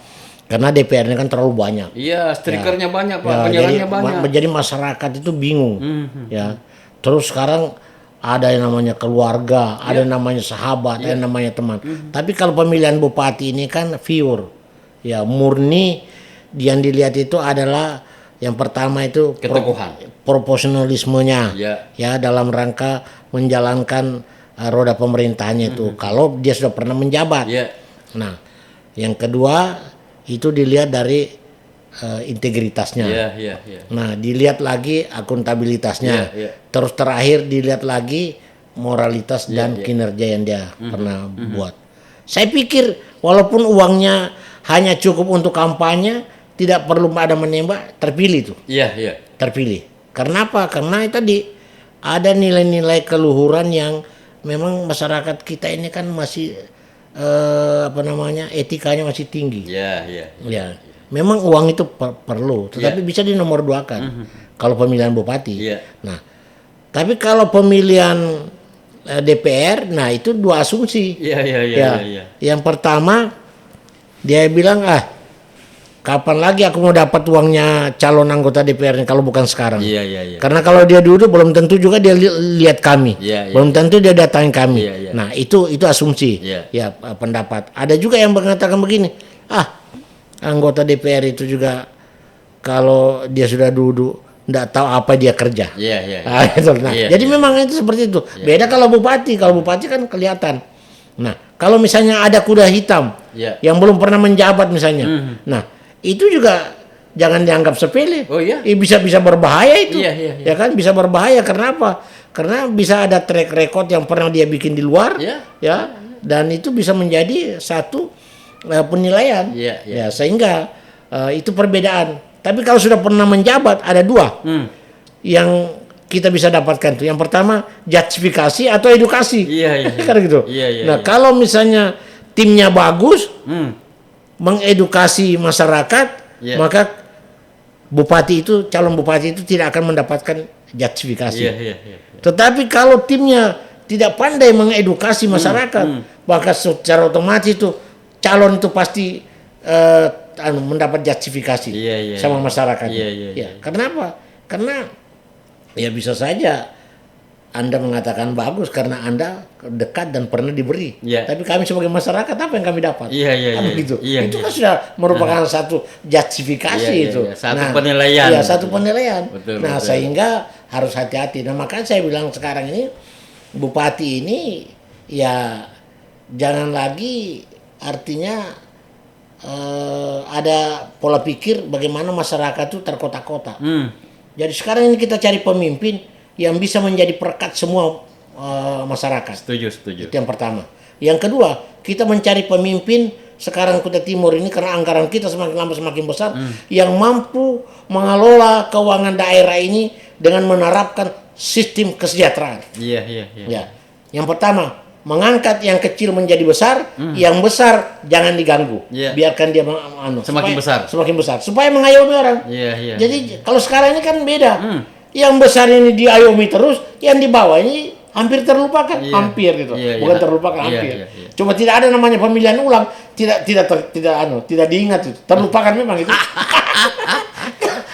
Karena DPR ini kan terlalu banyak. Iya, strikernya banyak, Pak. Penyerangnya banyak. Jadi masyarakat itu bingung. Ya. Terus sekarang ada yang namanya keluarga, ada yang namanya sahabat, ada yang namanya teman. Tapi kalau pemilihan bupati ini kan pure. Ya, murni yang dilihat itu adalah yang pertama itu proporsionalismenya, ya dalam rangka menjalankan roda pemerintahannya itu. Kalau dia sudah pernah menjabat. Nah, yang kedua itu dilihat dari integritasnya. Iya, iya, iya. Nah, dilihat lagi akuntabilitasnya. Iya, iya. Terus terakhir dilihat lagi moralitas Iya, dan iya. kinerja yang dia pernah buat. Saya pikir walaupun uangnya hanya cukup untuk kampanye, tidak perlu ada menembak, terpilih tuh, Iya, iya. terpilih. Karena apa? Karena tadi ada nilai-nilai keluhuran yang memang masyarakat kita ini kan masih etikanya masih tinggi. Iya, iya. Ya, memang uang itu perlu, tetapi bisa dinomorduakan kalau pemilihan bupati. Iya. Nah, tapi kalau pemilihan DPR, nah itu dua asumsi. Iya, iya, iya, Ya, iya. yang pertama dia bilang kapan lagi aku mau dapat uangnya calon anggota DPR-nya kalau bukan sekarang. Iya, iya, iya. Karena kalau dia duduk belum tentu juga dia lihat kami, Iya, iya. belum tentu dia datangi kami. Iya, iya. Nah itu asumsi, Iya. ya pendapat. Ada juga yang mengatakan begini, anggota DPR itu juga kalau dia sudah duduk nggak tahu apa dia kerja. Iya, iya. Gitu. Nah, Iya, jadi iya. memang itu seperti itu. Beda kalau bupati kan kelihatan. Nah, kalau misalnya ada kuda hitam Iya. yang belum pernah menjabat misalnya, nah itu juga jangan dianggap sepele. Oh, iya? Bisa berbahaya itu. Iya, iya, iya. Ya kan bisa berbahaya karena apa? Karena bisa ada track record yang pernah dia bikin di luar, Iya. ya, dan itu bisa menjadi satu penilaian. Iya, iya. Ya, sehingga itu perbedaan. Tapi kalau sudah pernah menjabat ada dua yang kita bisa dapatkan tuh. Yang pertama justifikasi atau edukasi. Iya, iya. Kan gitu. Iya, iya, Nah, iya. kalau misalnya timnya bagus, mengedukasi masyarakat, Iya. maka calon bupati itu tidak akan mendapatkan justifikasi. Iya, iya, iya. Tetapi kalau timnya tidak pandai mengedukasi masyarakat, maka secara otomatis itu calon itu pasti mendapat justifikasi Iya, iya, sama iya. masyarakat. Iya, iya, iya. Kenapa? Karena ya bisa saja Anda mengatakan bagus karena Anda dekat dan pernah diberi. Iya. Tapi kami sebagai masyarakat apa yang kami dapat? Iya, iya, Kan iya. begitu. Iya, Itu iya. kan sudah merupakan satu justifikasi Iya, iya, itu. iya. Satu penilaian. Iya, satu penilaian. Betul, nah, betul. sehingga harus hati-hati. Nah, makanya saya bilang sekarang ini bupati ini ya jangan lagi artinya ada pola pikir bagaimana masyarakat itu terkotak-kotak. Jadi sekarang ini kita cari pemimpin yang bisa menjadi perekat semua masyarakat. Setuju. Itu yang pertama. Yang kedua, kita mencari pemimpin sekarang Kutai Timur ini karena anggaran kita semakin lama semakin besar yang mampu mengelola keuangan daerah ini dengan menerapkan sistem kesejahteraan. Iya, iya, iya. Ya. Yang pertama, mengangkat yang kecil menjadi besar, yang besar jangan diganggu. Iya. Biarkan dia semakin besar supaya mengayomi orang. Iya, iya. Jadi kalau sekarang ini kan beda. Yang besar ini diayomi terus, yang di bawah ini hampir terlupakan, Iya. hampir gitu. Iya, iya. Bukan terlupakan, Iya, hampir. iya, iya. Coba tidak ada namanya pemilihan ulang, tidak diingat itu. Terlupakan memang itu.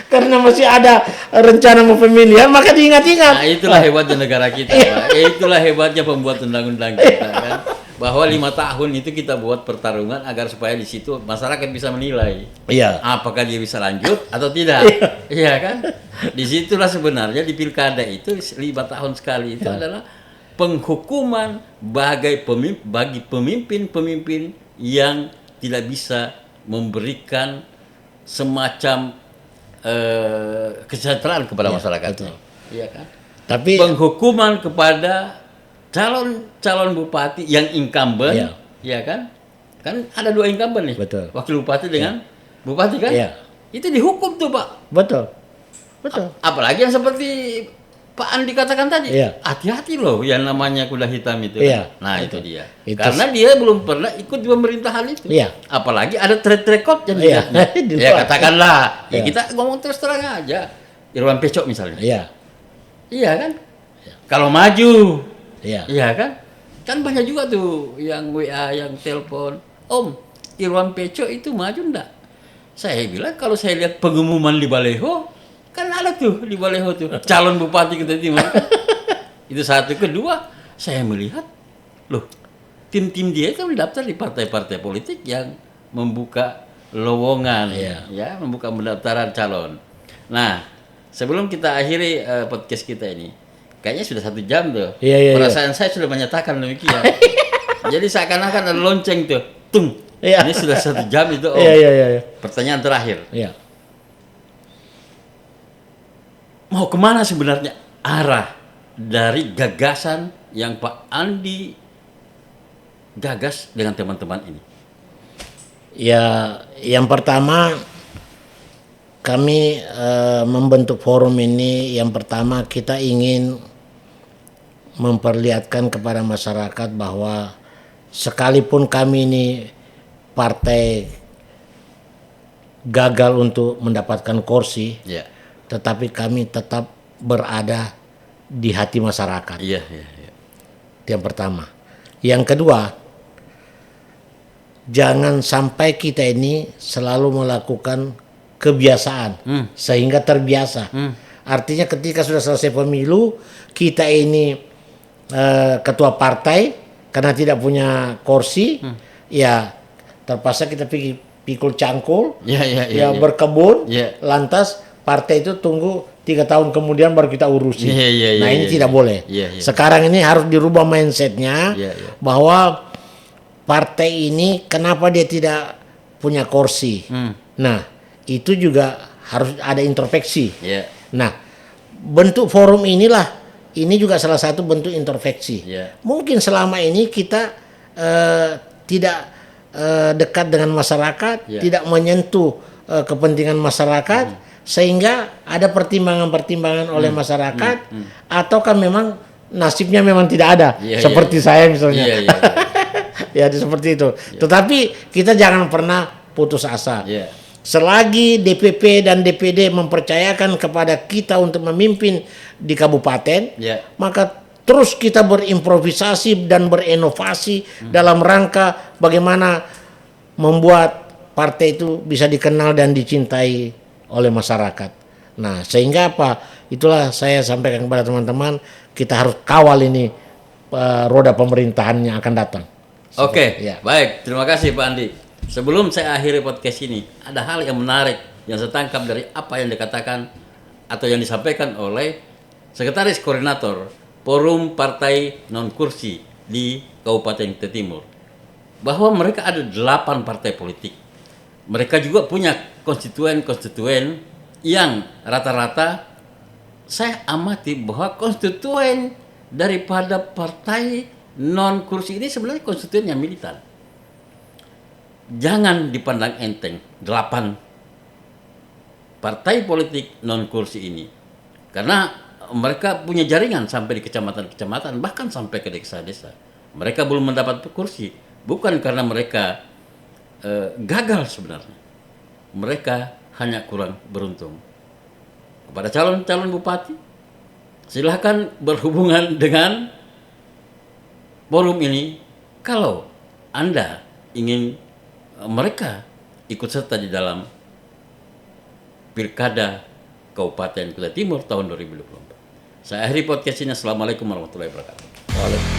Karena masih ada rencana mau pemilihan, maka diingat-ingat. Nah, itulah hebatnya negara kita, Pak. Itulah hebatnya pembuat undang-undang kita kan. Bahwa 5 tahun itu kita buat pertarungan agar supaya di situ masyarakat bisa menilai Iya. apakah dia bisa lanjut atau tidak. Iya kan? Disitulah sebenarnya di pilkada itu 5 tahun sekali itu adalah penghukuman bagi pemimpin-pemimpin yang tidak bisa memberikan semacam kesejahteraan kepada masyarakat. Iya kan? Tapi Penghukuman kepada calon bupati yang incumbent, Iya. ya kan? Kan ada 2 incumbent nih. Betul. Wakil bupati dengan bupati kan? Iya. Itu dihukum tuh, Pak. betul. Apalagi yang seperti Pak Andi katakan tadi. Iya. Hati-hati loh yang namanya kuda hitam itu. Iya. Kan? Nah, itu dia. Itu Karena dia belum pernah ikut di pemerintahan itu. Iya. Apalagi ada track record yang Iya. dilihatnya. Di Ya luar. katakanlah, ya Iya. kita ngomong terus terang aja. Irwan Pecok misalnya. Iya. Iya kan? Kalau maju, Iya. iya kan? Kan banyak juga tuh yang WA, yang telepon. Om, Irwan Pecok itu maju enggak? Saya bilang kalau saya lihat pengumuman di Baleho, kan ada tuh di Baleho tuh calon bupati Kutai Timur. Itu satu. Kedua, saya melihat, loh, tim-tim dia itu mendaftar di partai-partai politik yang membuka lowongan, Iya. ya, membuka pendaftaran calon. Nah, sebelum kita akhiri podcast kita ini, kayaknya sudah 1 jam tuh. Iya, iya, Perasaan saya sudah menyatakan demikian. Jadi seakan-akan ada lonceng tuh, tung. Iya. Ini sudah 1 jam itu. Om. Iya. Pertanyaan terakhir, Iya. mau kemana sebenarnya arah dari gagasan yang Pak Andi gagas dengan teman-teman ini? Ya, yang pertama kami membentuk forum ini, yang pertama kita ingin memperlihatkan kepada masyarakat bahwa sekalipun kami ini partai gagal untuk mendapatkan kursi, Ya. tetapi kami tetap berada di hati masyarakat. Iya, iya, iya. Itu yang pertama. Yang kedua, jangan sampai kita ini selalu melakukan kebiasaan sehingga terbiasa. Artinya ketika sudah selesai pemilu, kita ini ketua partai karena tidak punya kursi, ya terpaksa kita pikul cangkul, Ya. berkebun, Ya. lantas partai itu tunggu 3 tahun kemudian baru kita urusi. Iya, Nah ini tidak boleh. Iya. Sekarang ini harus dirubah mindsetnya Iya. bahwa partai ini kenapa dia tidak punya kursi. Nah itu juga harus ada introspeksi. Iya. Nah bentuk forum inilah, ini juga salah satu bentuk introspeksi. Iya. Mungkin selama ini kita tidak dekat dengan masyarakat, Iya. tidak menyentuh kepentingan masyarakat, sehingga ada pertimbangan-pertimbangan oleh masyarakat, ataukah memang nasibnya memang tidak ada, Iya, seperti saya misalnya. Iya. Ya seperti itu. Tetapi kita jangan pernah putus asa. Iya. Selagi DPP dan DPD mempercayakan kepada kita untuk memimpin di kabupaten, Iya. maka terus kita berimprovisasi dan berinovasi dalam rangka bagaimana membuat partai itu bisa dikenal dan dicintai oleh masyarakat. Nah, sehingga apa? Itulah saya sampaikan kepada teman-teman, kita harus kawal ini roda pemerintahan yang akan datang. Oke, Ya. baik. Terima kasih Pak Andi. Sebelum saya akhiri podcast ini, ada hal yang menarik yang saya tangkap dari apa yang dikatakan atau yang disampaikan oleh Sekretaris Koordinator Forum Partai Non-Kursi di Kabupaten Kutai Timur. Bahwa mereka ada 8 partai politik. Mereka juga punya konstituen-konstituen yang rata-rata saya amati bahwa konstituen daripada partai non-kursi ini sebenarnya konstituen yang militan. Jangan dipandang enteng 8 partai politik non-kursi ini. Karena mereka punya jaringan sampai di kecamatan-kecamatan, bahkan sampai ke desa-desa. Mereka belum mendapat kursi, bukan karena mereka gagal sebenarnya. Mereka hanya kurang beruntung. Kepada calon-calon bupati, silakan berhubungan dengan forum ini kalau Anda ingin mereka ikut serta di dalam Pilkada Kabupaten Kutai Timur tahun 2024. Saya akhiri podcast ini. Assalamualaikum warahmatullahi wabarakatuh.